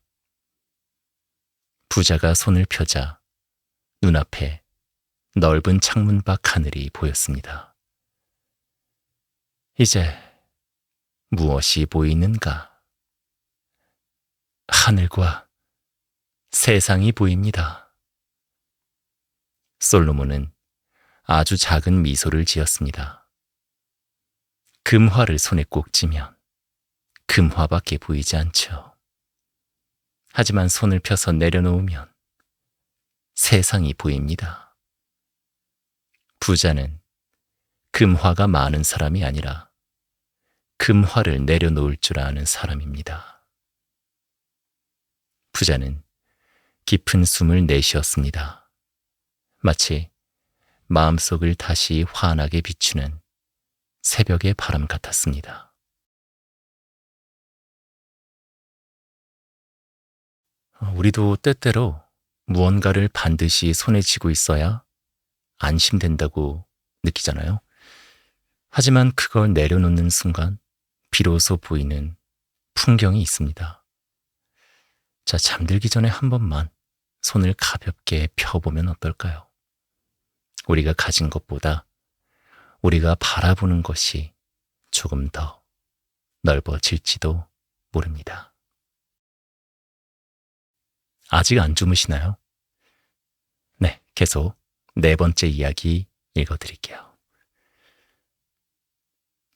A: 부자가 손을 펴자 눈앞에 넓은 창문 밖 하늘이 보였습니다. 이제 무엇이 보이는가? 하늘과 세상이 보입니다. 솔로몬은 아주 작은 미소를 지었습니다. 금화를 손에 꼭 쥐면 금화밖에 보이지 않죠. 하지만 손을 펴서 내려놓으면 세상이 보입니다. 부자는 금화가 많은 사람이 아니라 금화를 내려놓을 줄 아는 사람입니다. 부자는 깊은 숨을 내쉬었습니다. 마치 마음속을 다시 환하게 비추는 새벽의 바람 같았습니다. 우리도 때때로 무언가를 반드시 손에 쥐고 있어야 안심된다고 느끼잖아요. 하지만 그걸 내려놓는 순간 비로소 보이는 풍경이 있습니다. 자, 잠들기 전에 한 번만 손을 가볍게 펴보면 어떨까요? 우리가 가진 것보다 우리가 바라보는 것이 조금 더 넓어질지도 모릅니다. 아직 안 주무시나요? 네, 계속 네 번째 이야기 읽어드릴게요.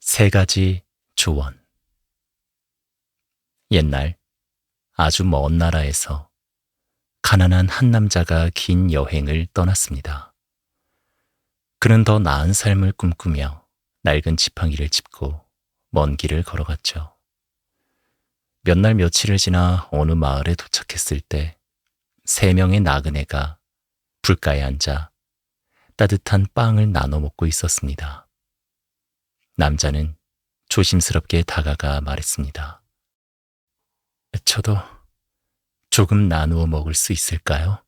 A: 세 가지 조언. 옛날 아주 먼 나라에서 가난한 한 남자가 긴 여행을 떠났습니다. 그는 더 나은 삶을 꿈꾸며 낡은 지팡이를 짚고 먼 길을 걸어갔죠. 몇 날 며칠을 지나 어느 마을에 도착했을 때 3명의 나그네가 불가에 앉아 따뜻한 빵을 나눠 먹고 있었습니다. 남자는 조심스럽게 다가가 말했습니다. 저도 조금 나누어 먹을 수 있을까요?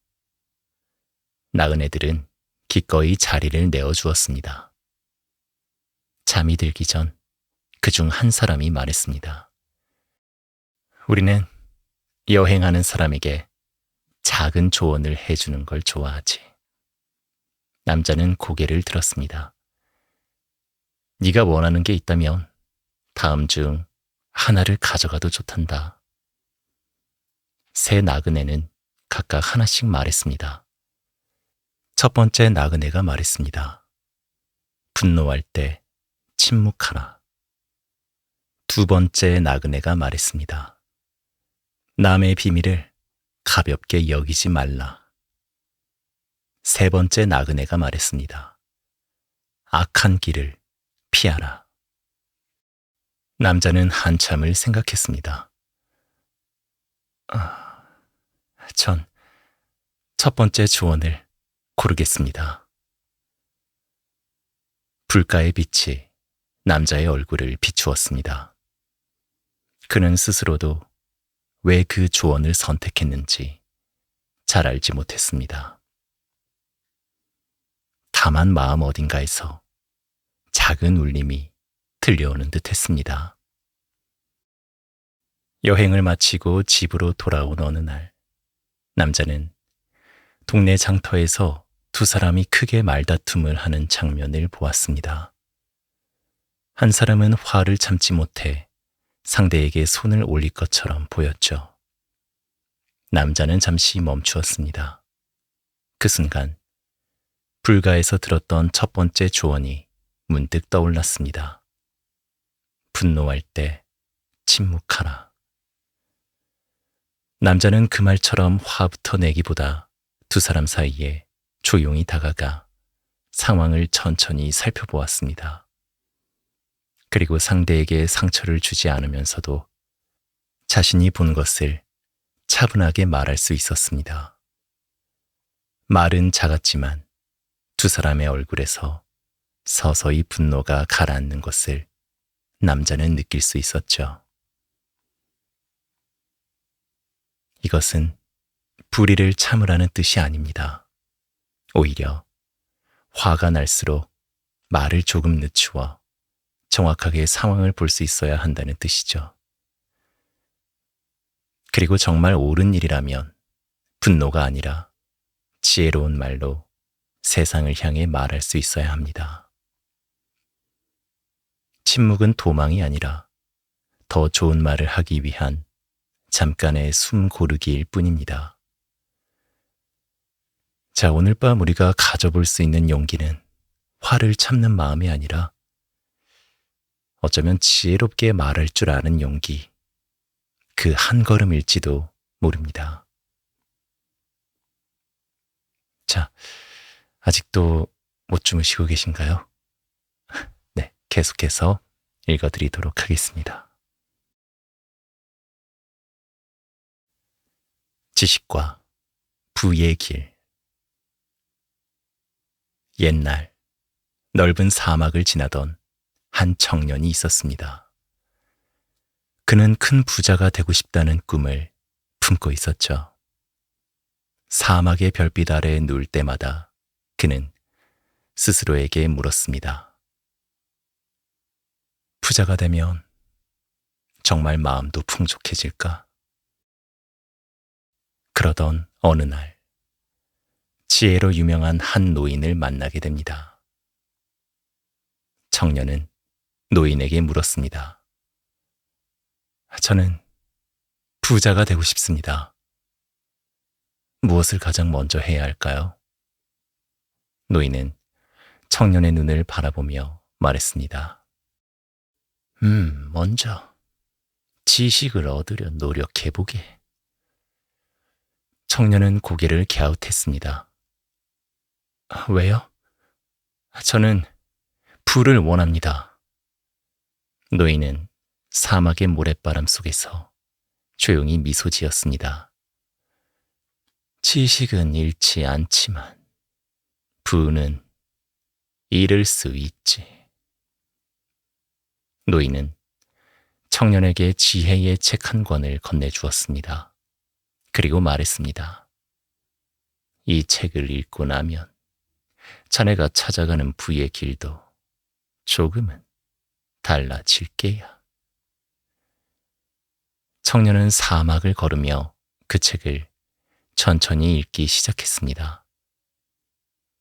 A: 나그네들은 기꺼이 자리를 내어주었습니다. 잠이 들기 전 그중 한 사람이 말했습니다. 우리는 여행하는 사람에게 작은 조언을 해주는 걸 좋아하지. 남자는 고개를 들었습니다. 네가 원하는 게 있다면 다음 중 하나를 가져가도 좋단다. 세 나그네는 각각 하나씩 말했습니다. 첫 번째 나그네가 말했습니다. 분노할 때 침묵하라. 두 번째 나그네가 말했습니다. 남의 비밀을 가볍게 여기지 말라. 세 번째 나그네가 말했습니다. 악한 길을 피하라. 남자는 한참을 생각했습니다. 전 첫 번째 조언을 고르겠습니다. 불가의 빛이 남자의 얼굴을 비추었습니다. 그는 스스로도 왜 그 조언을 선택했는지 잘 알지 못했습니다. 다만 마음 어딘가에서 작은 울림이 들려오는 듯 했습니다. 여행을 마치고 집으로 돌아온 어느 날, 남자는 동네 장터에서 두 사람이 크게 말다툼을 하는 장면을 보았습니다. 한 사람은 화를 참지 못해 상대에게 손을 올릴 것처럼 보였죠. 남자는 잠시 멈추었습니다. 그 순간 불가에서 들었던 첫 번째 조언이 문득 떠올랐습니다. 분노할 때 침묵하라. 남자는 그 말처럼 화부터 내기보다 두 사람 사이에 조용히 다가가 상황을 천천히 살펴보았습니다. 그리고 상대에게 상처를 주지 않으면서도 자신이 본 것을 차분하게 말할 수 있었습니다. 말은 작았지만 두 사람의 얼굴에서 서서히 분노가 가라앉는 것을 남자는 느낄 수 있었죠. 이것은 불의를 참으라는 뜻이 아닙니다. 오히려 화가 날수록 말을 조금 늦추어 정확하게 상황을 볼 수 있어야 한다는 뜻이죠. 그리고 정말 옳은 일이라면 분노가 아니라 지혜로운 말로 세상을 향해 말할 수 있어야 합니다. 침묵은 도망이 아니라 더 좋은 말을 하기 위한 잠깐의 숨 고르기일 뿐입니다. 자, 오늘 밤 우리가 가져볼 수 있는 용기는 화를 참는 마음이 아니라 어쩌면 지혜롭게 말할 줄 아는 용기, 그 한 걸음일지도 모릅니다. 자, 아직도 못 주무시고 계신가요? 네, 계속해서 읽어드리도록 하겠습니다. 지식과 부의 길. 옛날 넓은 사막을 지나던 한 청년이 있었습니다. 그는 큰 부자가 되고 싶다는 꿈을 품고 있었죠. 사막의 별빛 아래에 누울 때마다 그는 스스로에게 물었습니다. 부자가 되면 정말 마음도 풍족해질까? 그러던 어느 날, 지혜로 유명한 한 노인을 만나게 됩니다. 청년은 노인에게 물었습니다. 저는 부자가 되고 싶습니다. 무엇을 가장 먼저 해야 할까요? 노인은 청년의 눈을 바라보며 말했습니다. 먼저 지식을 얻으려 노력해보게. 청년은 고개를 갸웃했습니다. 왜요? 저는 불을 원합니다. 노인은 사막의 모래바람 속에서 조용히 미소 지었습니다. 지식은 잃지 않지만 부는 잃을 수 있지. 노인은 청년에게 지혜의 책 한 권을 건네주었습니다. 그리고 말했습니다. 이 책을 읽고 나면 자네가 찾아가는 부의 길도 조금은 달라질 게야. 청년은 사막을 걸으며 그 책을 천천히 읽기 시작했습니다.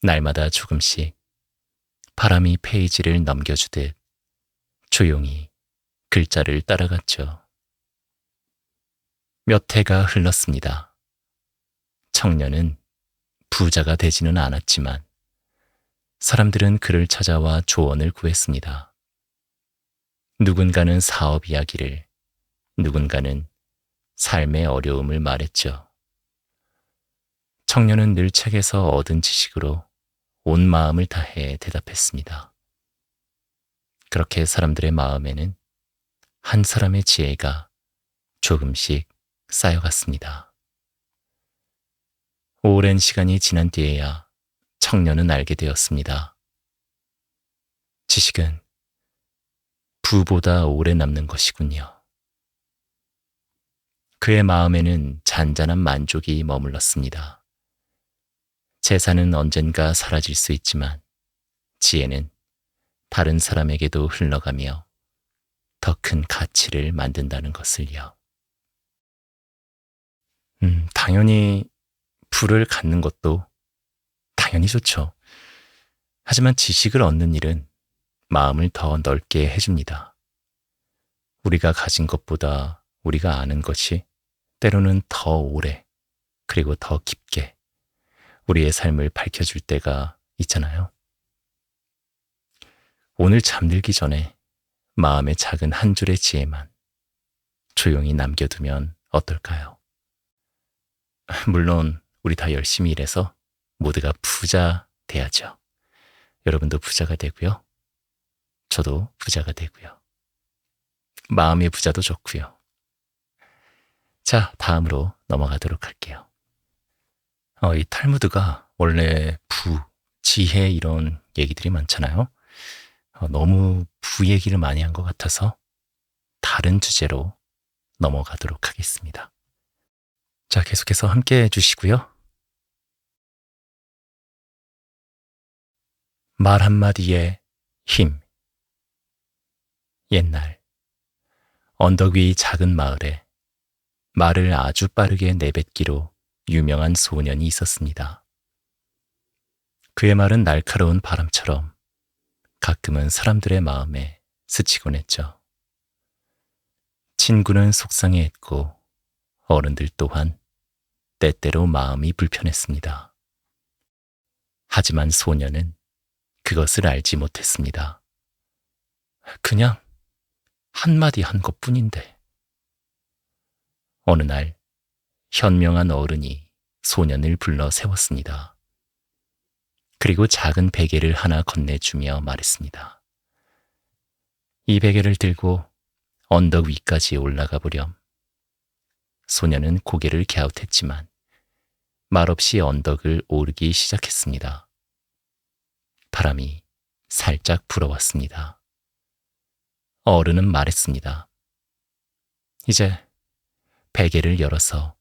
A: 날마다 조금씩 바람이 페이지를 넘겨주듯 조용히 글자를 따라갔죠. 몇 해가 흘렀습니다. 청년은 부자가 되지는 않았지만 사람들은 그를 찾아와 조언을 구했습니다. 누군가는 사업 이야기를, 누군가는 삶의 어려움을 말했죠. 청년은 늘 책에서 얻은 지식으로 온 마음을 다해 대답했습니다. 그렇게 사람들의 마음에는 한 사람의 지혜가 조금씩 쌓여갔습니다. 오랜 시간이 지난 뒤에야 청년은 알게 되었습니다. 지식은 부보다 오래 남는 것이군요. 그의 마음에는 잔잔한 만족이 머물렀습니다. 재산은 언젠가 사라질 수 있지만 지혜는 다른 사람에게도 흘러가며 더 큰 가치를 만든다는 것을요. 당연히 부를 갖는 것도 당연히 좋죠. 하지만 지식을 얻는 일은 마음을 더 넓게 해줍니다. 우리가 가진 것보다 우리가 아는 것이 때로는 더 오래 그리고 더 깊게 우리의 삶을 밝혀줄 때가 있잖아요. 오늘 잠들기 전에 마음의 작은 한 줄의 지혜만 조용히 남겨두면 어떨까요? 물론 우리 다 열심히 일해서 모두가 부자 돼야죠. 여러분도 부자가 되고요. 저도 부자가 되고요. 마음의 부자도 좋고요. 자, 다음으로 넘어가도록 할게요. 이 탈무드가 원래 부, 지혜 이런 얘기들이 많잖아요. 너무 부 얘기를 많이 한 것 같아서 다른 주제로 넘어가도록 하겠습니다. 자, 계속해서 함께 해주시고요. 말 한마디에 힘. 옛날 언덕 위 작은 마을에 말을 아주 빠르게 내뱉기로 유명한 소년이 있었습니다. 그의 말은 날카로운 바람처럼 가끔은 사람들의 마음에 스치곤 했죠. 친구는 속상해했고 어른들 또한 때때로 마음이 불편했습니다. 하지만 소년은 그것을 알지 못했습니다. 그냥 한마디 한 것뿐인데. 어느 날 현명한 어른이 소년을 불러 세웠습니다. 그리고 작은 베개를 하나 건네주며 말했습니다. 이 베개를 들고 언덕 위까지 올라가 보렴. 소년은 고개를 갸웃했지만 말없이 언덕을 오르기 시작했습니다. 바람이 살짝 불어왔습니다. 어른은 말했습니다. 이제 베개를 열어서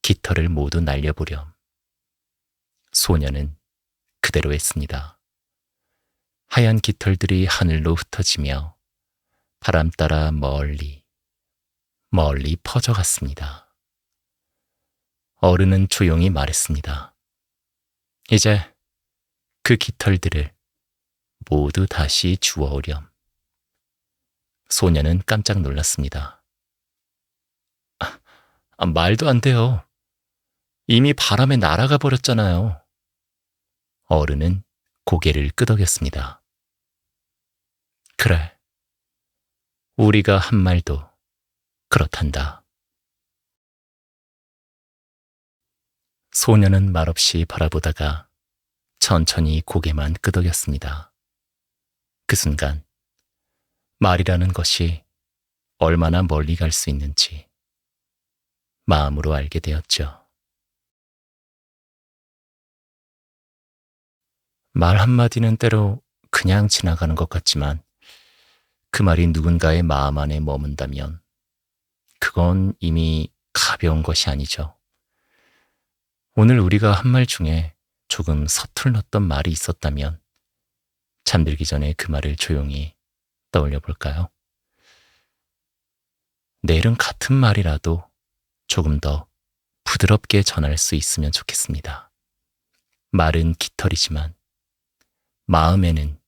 A: 깃털을 모두 날려보렴. 소년은 그대로 했습니다. 하얀 깃털들이 하늘로 흩어지며 바람 따라 멀리, 멀리 퍼져갔습니다. 어른은 조용히 말했습니다. 이제 그 깃털들을 모두 다시 주워오렴. 소년은 깜짝 놀랐습니다. 말도 안 돼요. 이미 바람에 날아가 버렸잖아요. 어른은 고개를 끄덕였습니다. 그래, 우리가 한 말도 그렇단다. 소년은 말없이 바라보다가 천천히 고개만 끄덕였습니다. 그 순간 말이라는 것이 얼마나 멀리 갈 수 있는지 마음으로 알게 되었죠. 말 한마디는 때로 그냥 지나가는 것 같지만 그 말이 누군가의 마음 안에 머문다면 그건 이미 가벼운 것이 아니죠. 오늘 우리가 한 말 중에 조금 서툴렀던 말이 있었다면 잠들기 전에 그 말을 조용히 떠올려 볼까요? 내일은 같은 말이라도 조금 더 부드럽게 전할 수 있으면 좋겠습니다. 말은 깃털이지만 마음에는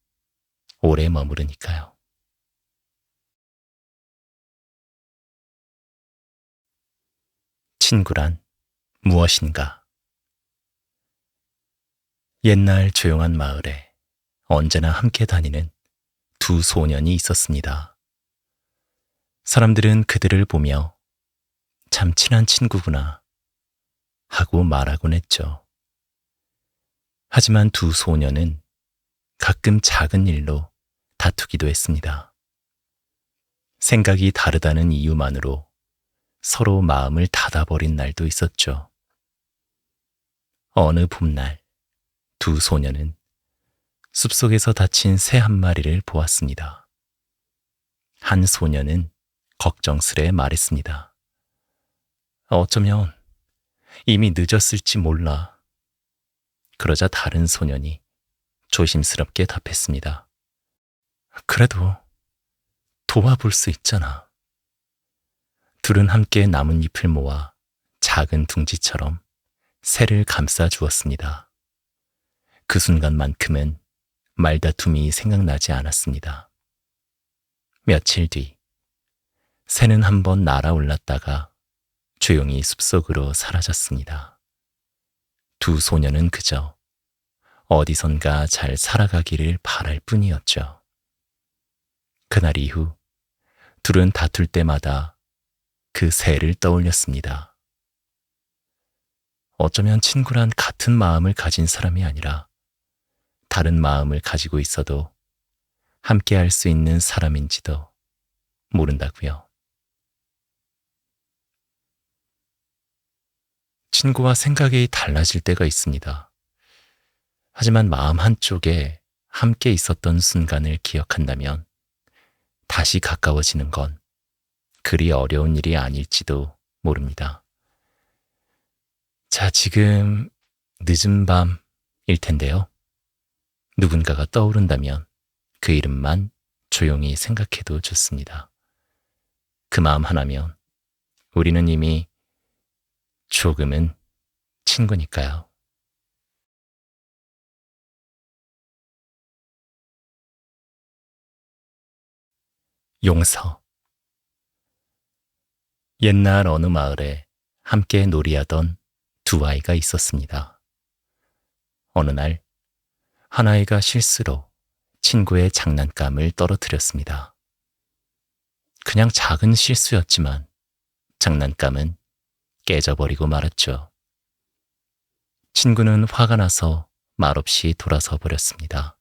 A: 오래 머무르니까요. 친구란 무엇인가? 옛날 조용한 마을에 언제나 함께 다니는 두 소년이 있었습니다. 사람들은 그들을 보며 참 친한 친구구나 하고 말하곤 했죠. 하지만 두 소년은 가끔 작은 일로 다투기도 했습니다. 생각이 다르다는 이유만으로 서로 마음을 닫아버린 날도 있었죠. 어느 봄날, 두 소년은 숲속에서 다친 새 한 마리를 보았습니다. 한 소년은 걱정스레 말했습니다. 어쩌면 이미 늦었을지 몰라. 그러자 다른 소년이 조심스럽게 답했습니다. 그래도 도와볼 수 있잖아. 둘은 함께 나뭇잎을 모아 작은 둥지처럼 새를 감싸 주었습니다. 그 순간만큼은 말다툼이 생각나지 않았습니다. 며칠 뒤, 새는 한번 날아올랐다가 조용히 숲속으로 사라졌습니다. 두 소년은 그저 어디선가 잘 살아가기를 바랄 뿐이었죠. 그날 이후 둘은 다툴 때마다 그 새를 떠올렸습니다. 어쩌면 친구란 같은 마음을 가진 사람이 아니라 다른 마음을 가지고 있어도 함께 할 수 있는 사람인지도 모른다고요. 친구와 생각이 달라질 때가 있습니다. 하지만 마음 한쪽에 함께 있었던 순간을 기억한다면 다시 가까워지는 건 그리 어려운 일이 아닐지도 모릅니다. 자, 지금 늦은 밤일 텐데요. 누군가가 떠오른다면 그 이름만 조용히 생각해도 좋습니다. 그 마음 하나면 우리는 이미 조금은 친구니까요. 용서. 옛날 어느 마을에 함께 놀이하던 두 아이가 있었습니다. 어느 날, 한 아이가 실수로 친구의 장난감을 떨어뜨렸습니다. 그냥 작은 실수였지만 장난감은 깨져버리고 말았죠. 친구는 화가 나서 말없이 돌아서 버렸습니다.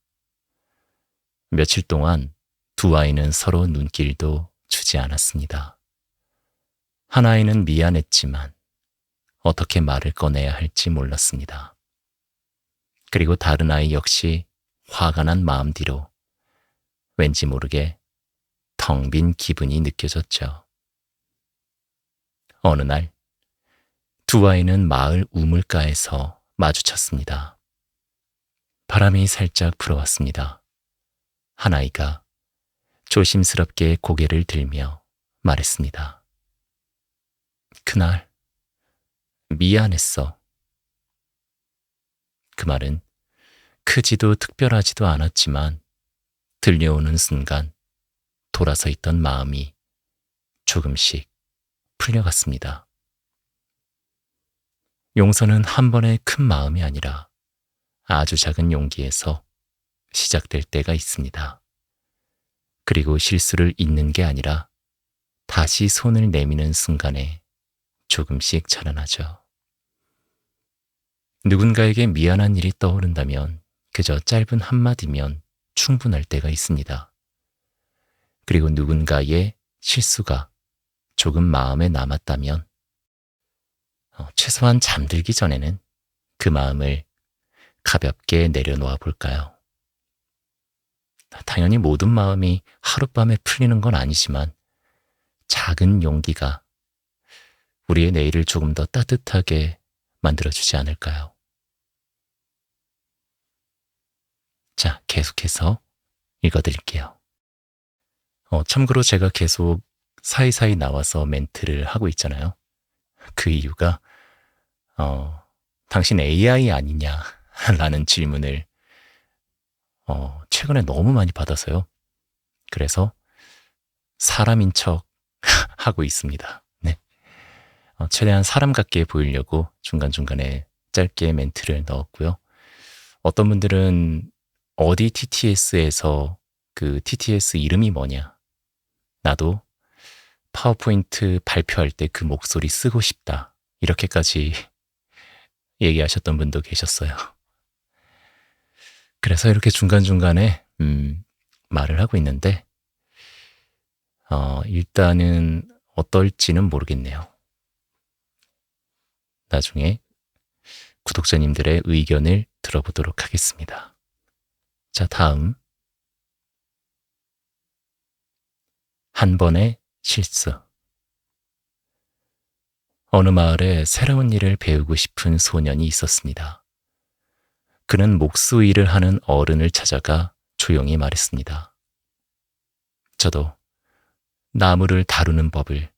A: 며칠 동안 두 아이는 서로 눈길도 주지 않았습니다. 한 아이는 미안했지만 어떻게 말을 꺼내야 할지 몰랐습니다. 그리고 다른 아이 역시 화가 난 마음 뒤로 왠지 모르게 텅 빈 기분이 느껴졌죠. 어느 날, 두 아이는 마을 우물가에서 마주쳤습니다. 바람이 살짝 불어왔습니다. 한 아이가 조심스럽게 고개를 들며 말했습니다. 그날 미안했어. 그 말은 크지도 특별하지도 않았지만 들려오는 순간 돌아서 있던 마음이 조금씩 풀려갔습니다. 용서는 한 번의 큰 마음이 아니라 아주 작은 용기에서 시작될 때가 있습니다. 그리고 실수를 잊는 게 아니라 다시 손을 내미는 순간에 조금씩 자라나죠. 누군가에게 미안한 일이 떠오른다면 그저 짧은 한마디면 충분할 때가 있습니다. 그리고 누군가의 실수가 조금 마음에 남았다면 최소한 잠들기 전에는 그 마음을 가볍게 내려놓아 볼까요? 당연히 모든 마음이 하룻밤에 풀리는 건 아니지만 작은 용기가 우리의 내일을 조금 더 따뜻하게 만들어주지 않을까요? 자, 계속해서 읽어드릴게요. 참고로 제가 계속 사이사이 나와서 멘트를 하고 있잖아요. 그 이유가 당신 AI 아니냐 라는 질문을 최근에 너무 많이 받아서요. 그래서 사람인 척 하고 있습니다. 네. 최대한 사람 같게 보이려고 중간중간에 짧게 멘트를 넣었고요. 어떤 분들은 어디 TTS에서 그 TTS 이름이 뭐냐? 나도 파워포인트 발표할 때 그 목소리 쓰고 싶다. 이렇게까지 얘기하셨던 분도 계셨어요. 그래서 이렇게 중간중간에 말을 하고 있는데 일단은 어떨지는 모르겠네요. 나중에 구독자님들의 의견을 들어보도록 하겠습니다. 자, 다음. 한 번의 실수. 어느 마을에 새로운 일을 배우고 싶은 소년이 있었습니다. 그는 목수 일을 하는 어른을 찾아가 조용히 말했습니다. 저도 나무를 다루는 법을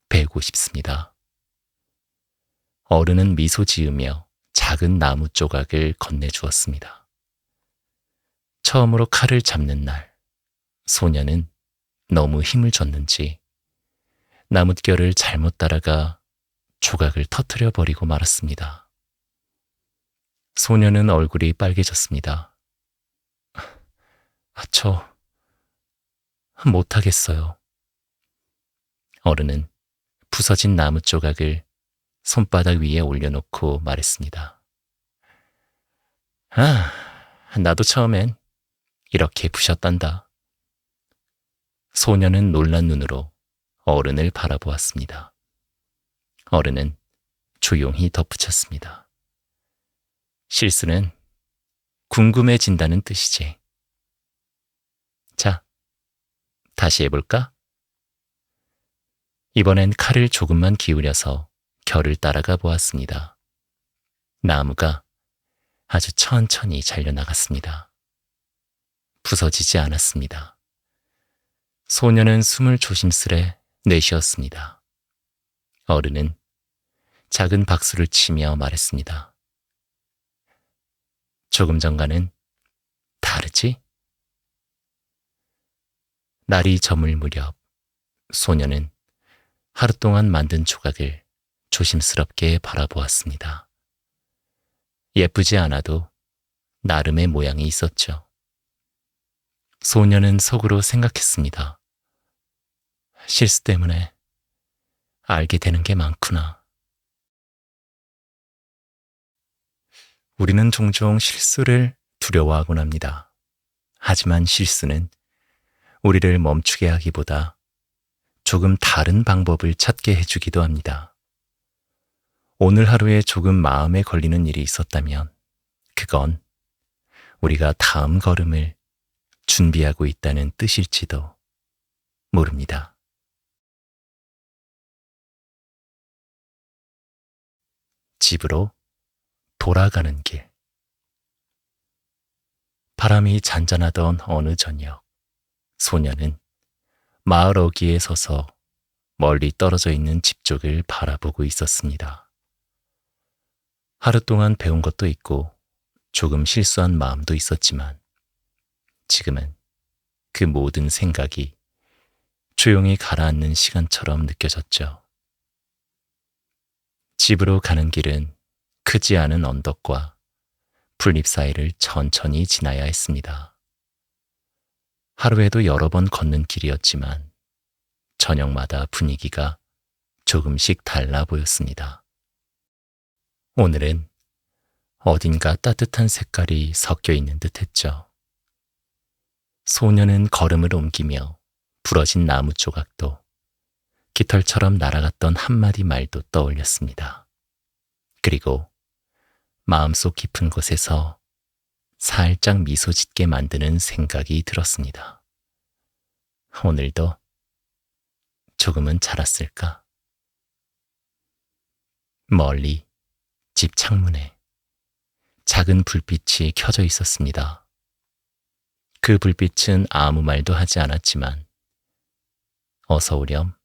A: 배우고 싶습니다. 어른은 미소 지으며 작은 나무 조각을 건네주었습니다. 처음으로 칼을 잡는 날, 소년은 너무 힘을 줬는지 나뭇결을 잘못 따라가 조각을 터뜨려 버리고 말았습니다. 소년은 얼굴이 빨개졌습니다. 저 못하겠어요. 어른은 부서진 나무 조각을 손바닥 위에 올려놓고 말했습니다. 나도 처음엔 이렇게 부셨단다. 소년은 놀란 눈으로 어른을 바라보았습니다. 어른은 조용히 덧붙였습니다. 실수는 궁금해진다는 뜻이지. 자, 다시 해볼까? 이번엔 칼을 조금만 기울여서 결을 따라가 보았습니다. 나무가 아주 천천히 잘려나갔습니다. 부서지지 않았습니다. 소년은 숨을 조심스레 내쉬었습니다. 어른은 작은 박수를 치며 말했습니다. 조금 전과는 다르지? 날이 저물 무렵 소년은 하루 동안 만든 조각을 조심스럽게 바라보았습니다. 예쁘지 않아도 나름의 모양이 있었죠. 소년은 속으로 생각했습니다. 실수 때문에 알게 되는 게 많구나. 우리는 종종 실수를 두려워하곤 합니다. 하지만 실수는 우리를 멈추게 하기보다 조금 다른 방법을 찾게 해주기도 합니다. 오늘 하루에 조금 마음에 걸리는 일이 있었다면 그건 우리가 다음 걸음을 준비하고 있다는 뜻일지도 모릅니다. 집으로 돌아가는 길. 바람이 잔잔하던 어느 저녁, 소년은 마을 어귀에 서서 멀리 떨어져 있는 집 쪽을 바라보고 있었습니다. 하루 동안 배운 것도 있고 조금 실수한 마음도 있었지만 지금은 그 모든 생각이 조용히 가라앉는 시간처럼 느껴졌죠. 집으로 가는 길은 크지 않은 언덕과 풀잎 사이를 천천히 지나야 했습니다. 하루에도 여러 번 걷는 길이었지만 저녁마다 분위기가 조금씩 달라 보였습니다. 오늘은 어딘가 따뜻한 색깔이 섞여 있는 듯 했죠. 소년은 걸음을 옮기며 부러진 나무 조각도 깃털처럼 날아갔던 한마디 말도 떠올렸습니다. 그리고 마음속 깊은 곳에서 살짝 미소 짓게 만드는 생각이 들었습니다. 오늘도 조금은 자랐을까? 멀리 집 창문에 작은 불빛이 켜져 있었습니다. 그 불빛은 아무 말도 하지 않았지만 어서 오렴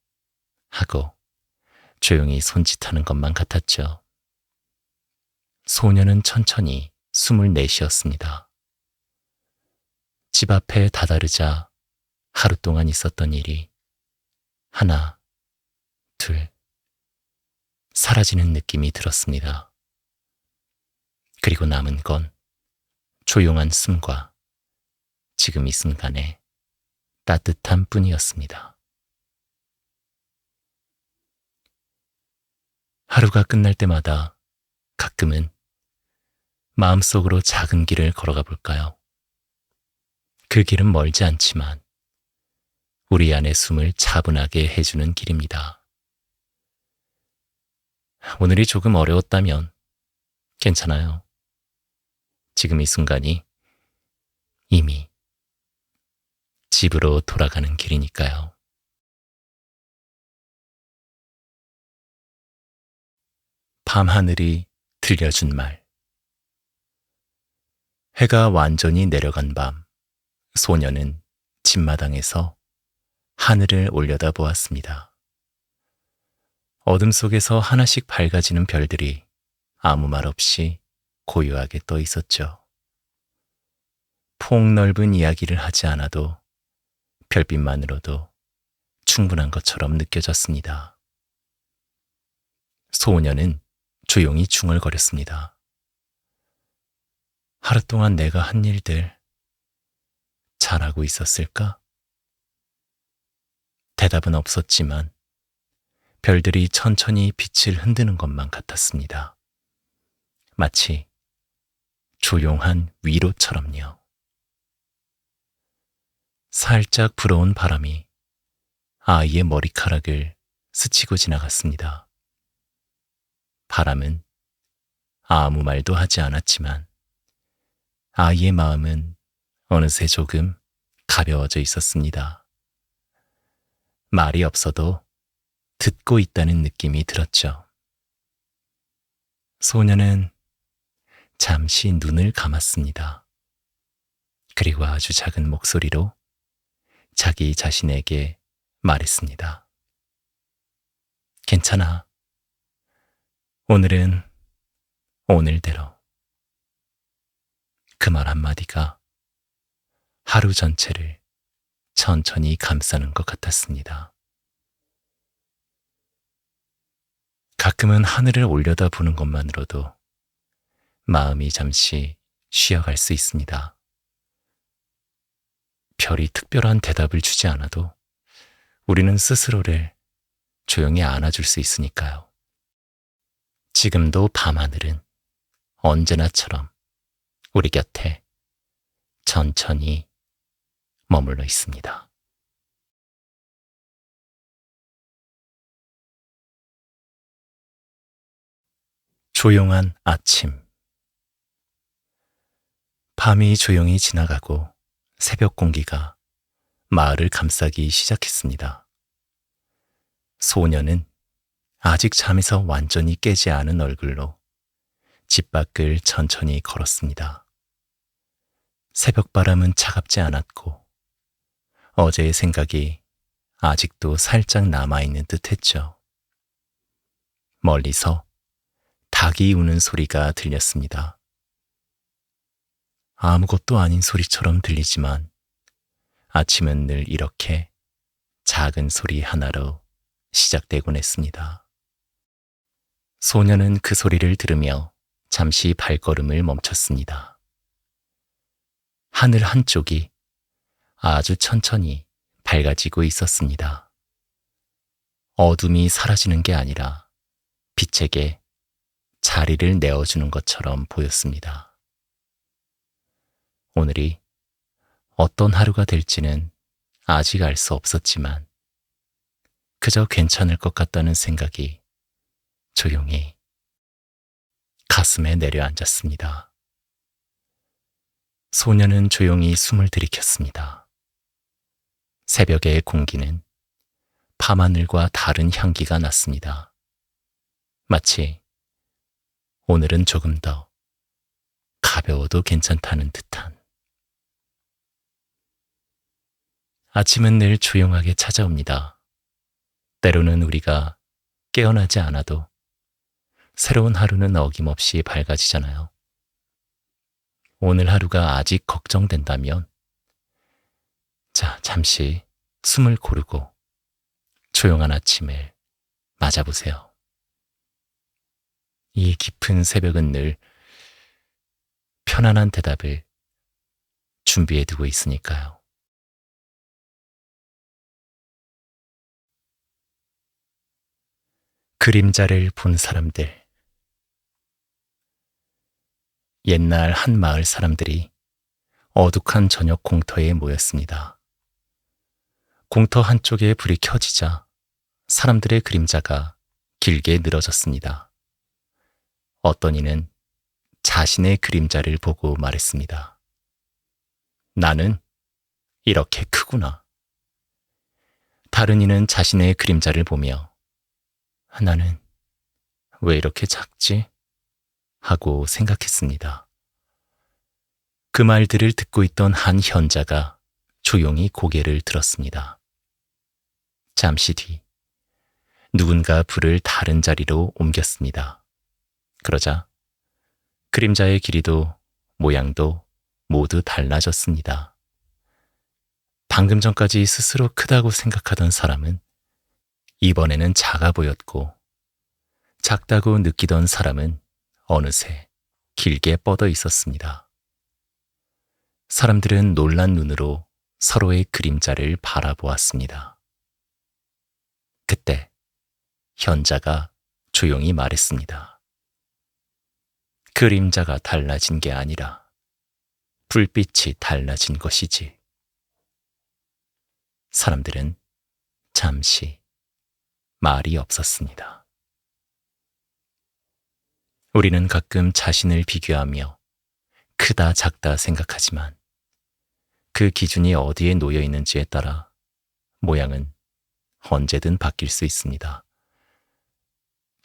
A: 하고 조용히 손짓하는 것만 같았죠. 소녀는 천천히 숨을 내쉬었습니다. 집 앞에 다다르자 하루 동안 있었던 일이 하나, 둘, 사라지는 느낌이 들었습니다. 그리고 남은 건 조용한 숨과 지금 이 순간의 따뜻함 뿐이었습니다. 하루가 끝날 때마다 가끔은 마음속으로 작은 길을 걸어가 볼까요? 그 길은 멀지 않지만 우리 안의 숨을 차분하게 해주는 길입니다. 오늘이 조금 어려웠다면 괜찮아요. 지금 이 순간이 이미 집으로 돌아가는 길이니까요. 밤하늘이 들려준 말. 해가 완전히 내려간 밤, 소녀는 집마당에서 하늘을 올려다 보았습니다. 어둠 속에서 하나씩 밝아지는 별들이 아무 말 없이 고요하게 떠 있었죠. 폭넓은 이야기를 하지 않아도 별빛만으로도 충분한 것처럼 느껴졌습니다. 소녀는 조용히 중얼거렸습니다. 하루 동안 내가 한 일들 잘하고 있었을까? 대답은 없었지만 별들이 천천히 빛을 흔드는 것만 같았습니다. 마치 조용한 위로처럼요. 살짝 불어온 바람이 아이의 머리카락을 스치고 지나갔습니다. 바람은 아무 말도 하지 않았지만 아이의 마음은 어느새 조금 가벼워져 있었습니다. 말이 없어도 듣고 있다는 느낌이 들었죠. 소녀는 잠시 눈을 감았습니다. 그리고 아주 작은 목소리로 자기 자신에게 말했습니다. 괜찮아. 오늘은 오늘대로. 그 말 한마디가 하루 전체를 천천히 감싸는 것 같았습니다. 가끔은 하늘을 올려다보는 것만으로도 마음이 잠시 쉬어갈 수 있습니다. 별이 특별한 대답을 주지 않아도 우리는 스스로를 조용히 안아줄 수 있으니까요. 지금도 밤하늘은 언제나처럼 우리 곁에 천천히 머물러 있습니다. 조용한 아침. 밤이 조용히 지나가고 새벽 공기가 마을을 감싸기 시작했습니다. 소녀는 아직 잠에서 완전히 깨지 않은 얼굴로 집 밖을 천천히 걸었습니다. 새벽 바람은 차갑지 않았고 어제의 생각이 아직도 살짝 남아있는 듯 했죠. 멀리서 닭이 우는 소리가 들렸습니다. 아무것도 아닌 소리처럼 들리지만 아침은 늘 이렇게 작은 소리 하나로 시작되곤 했습니다. 소녀는 그 소리를 들으며 잠시 발걸음을 멈췄습니다. 하늘 한쪽이 아주 천천히 밝아지고 있었습니다. 어둠이 사라지는 게 아니라 빛에게 자리를 내어주는 것처럼 보였습니다. 오늘이 어떤 하루가 될지는 아직 알 수 없었지만 그저 괜찮을 것 같다는 생각이 조용히 가슴에 내려앉았습니다. 소녀는 조용히 숨을 들이켰습니다. 새벽의 공기는 밤하늘과 다른 향기가 났습니다. 마치 오늘은 조금 더 가벼워도 괜찮다는 듯한. 아침은 늘 조용하게 찾아옵니다. 때로는 우리가 깨어나지 않아도 새로운 하루는 어김없이 밝아지잖아요. 오늘 하루가 아직 걱정된다면, 자, 잠시 숨을 고르고 조용한 아침을 맞아보세요. 이 깊은 새벽은 늘 편안한 대답을 준비해 두고 있으니까요. 그림자를 본 사람들. 옛날 한 마을 사람들이 어둑한 저녁 공터에 모였습니다. 공터 한쪽에 불이 켜지자 사람들의 그림자가 길게 늘어졌습니다. 어떤 이는 자신의 그림자를 보고 말했습니다. 나는 이렇게 크구나. 다른 이는 자신의 그림자를 보며 나는 왜 이렇게 작지? 하고 생각했습니다. 그 말들을 듣고 있던 한 현자가 조용히 고개를 들었습니다. 잠시 뒤 누군가 불을 다른 자리로 옮겼습니다. 그러자 그림자의 길이도 모양도 모두 달라졌습니다. 방금 전까지 스스로 크다고 생각하던 사람은 이번에는 작아 보였고, 작다고 느끼던 사람은 어느새 길게 뻗어 있었습니다. 사람들은 놀란 눈으로 서로의 그림자를 바라보았습니다. 그때 현자가 조용히 말했습니다. 그림자가 달라진 게 아니라 불빛이 달라진 것이지. 사람들은 잠시 말이 없었습니다. 우리는 가끔 자신을 비교하며 크다 작다 생각하지만 그 기준이 어디에 놓여 있는지에 따라 모양은 언제든 바뀔 수 있습니다.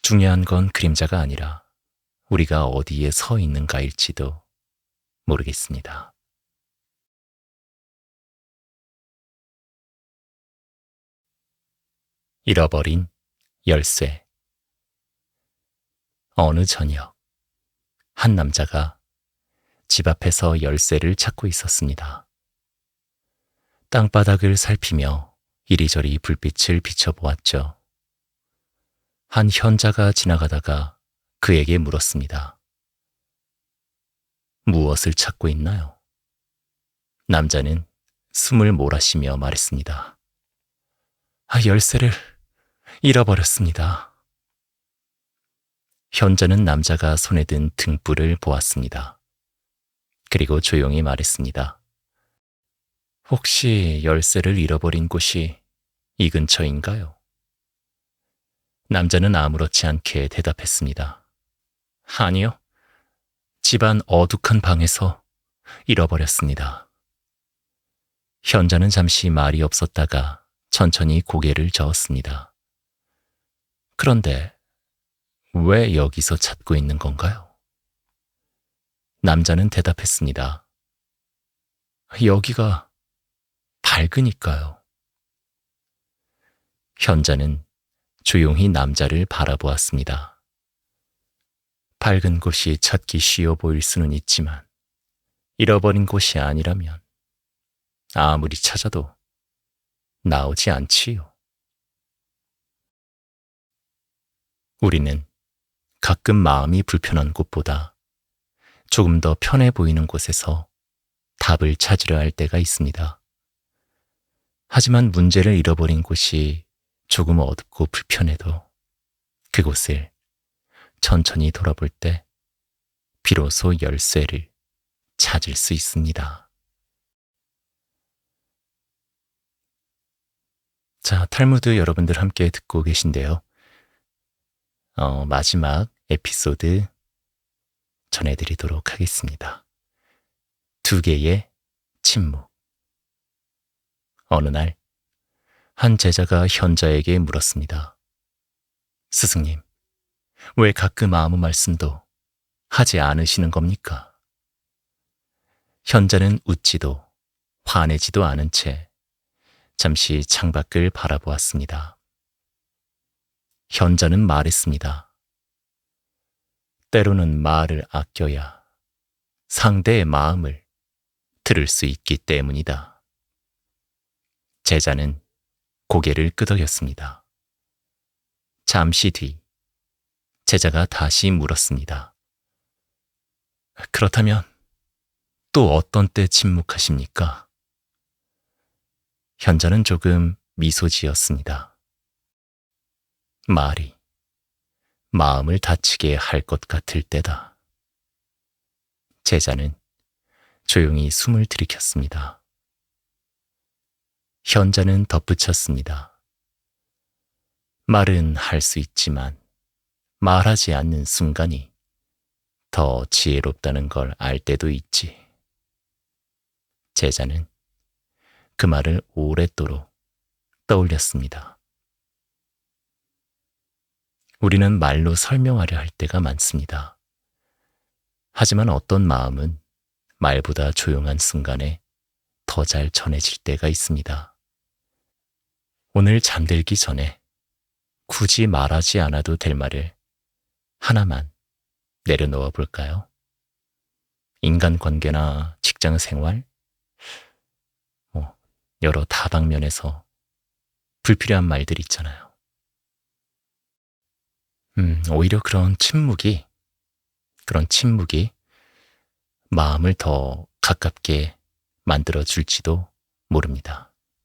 A: 중요한 건 그림자가 아니라 우리가 어디에 서 있는가일지도 모르겠습니다. 잃어버린 열쇠. 어느 저녁, 한 남자가 집 앞에서 열쇠를 찾고 있었습니다. 땅바닥을 살피며 이리저리 불빛을 비춰보았죠. 한 현자가 지나가다가 그에게 물었습니다. 무엇을 찾고 있나요? 남자는 숨을 몰아쉬며 말했습니다. 열쇠를 잃어버렸습니다. 현자는 남자가 손에 든 등불을 보았습니다. 그리고 조용히 말했습니다. 혹시 열쇠를 잃어버린 곳이 이 근처인가요? 남자는 아무렇지 않게 대답했습니다. 아니요. 집안 어둑한 방에서 잃어버렸습니다. 현자는 잠시 말이 없었다가 천천히 고개를 저었습니다. 그런데 왜 여기서 찾고 있는 건가요? 남자는 대답했습니다. 여기가 밝으니까요. 현자는 조용히 남자를 바라보았습니다. 밝은 곳이 찾기 쉬워 보일 수는 있지만 잃어버린 곳이 아니라면 아무리 찾아도 나오지 않지요. 우리는 가끔 마음이 불편한 곳보다 조금 더 편해 보이는 곳에서 답을 찾으려 할 때가 있습니다. 하지만 문제를 잃어버린 곳이 조금 어둡고 불편해도 그곳을 천천히 돌아볼 때 비로소 열쇠를 찾을 수 있습니다. 자, 탈무드 여러분들 함께 듣고 계신데요. 마지막 에피소드 전해드리도록 하겠습니다. 2개의 침묵. 어느 날, 한 제자가 현자에게 물었습니다. 스승님, 왜 가끔 아무 말씀도 하지 않으시는 겁니까? 현자는 웃지도 화내지도 않은 채 잠시 창밖을 바라보았습니다. 현자는 말했습니다. 때로는 말을 아껴야 상대의 마음을 들을 수 있기 때문이다. 제자는 고개를 끄덕였습니다. 잠시 뒤 제자가 다시 물었습니다. 그렇다면 또 어떤 때 침묵하십니까? 현자는 조금 미소 지었습니다. 말이 마음을 다치게 할 것 같을 때다. 제자는 조용히 숨을 들이켰습니다. 현자는 덧붙였습니다. 말은 할 수 있지만 말하지 않는 순간이 더 지혜롭다는 걸 알 때도 있지. 제자는 그 말을 오랫도록 떠올렸습니다. 우리는 말로 설명하려 할 때가 많습니다. 하지만 어떤 마음은 말보다 조용한 순간에 더 잘 전해질 때가 있습니다. 오늘 잠들기 전에 굳이 말하지 않아도 될 말을 하나만 내려놓아 볼까요? 인간관계나 직장생활, 여러 다방면에서 불필요한 말들 있잖아요. 오히려 그런 침묵이 마음을 더 가깝게 만들어 줄지도 모릅니다.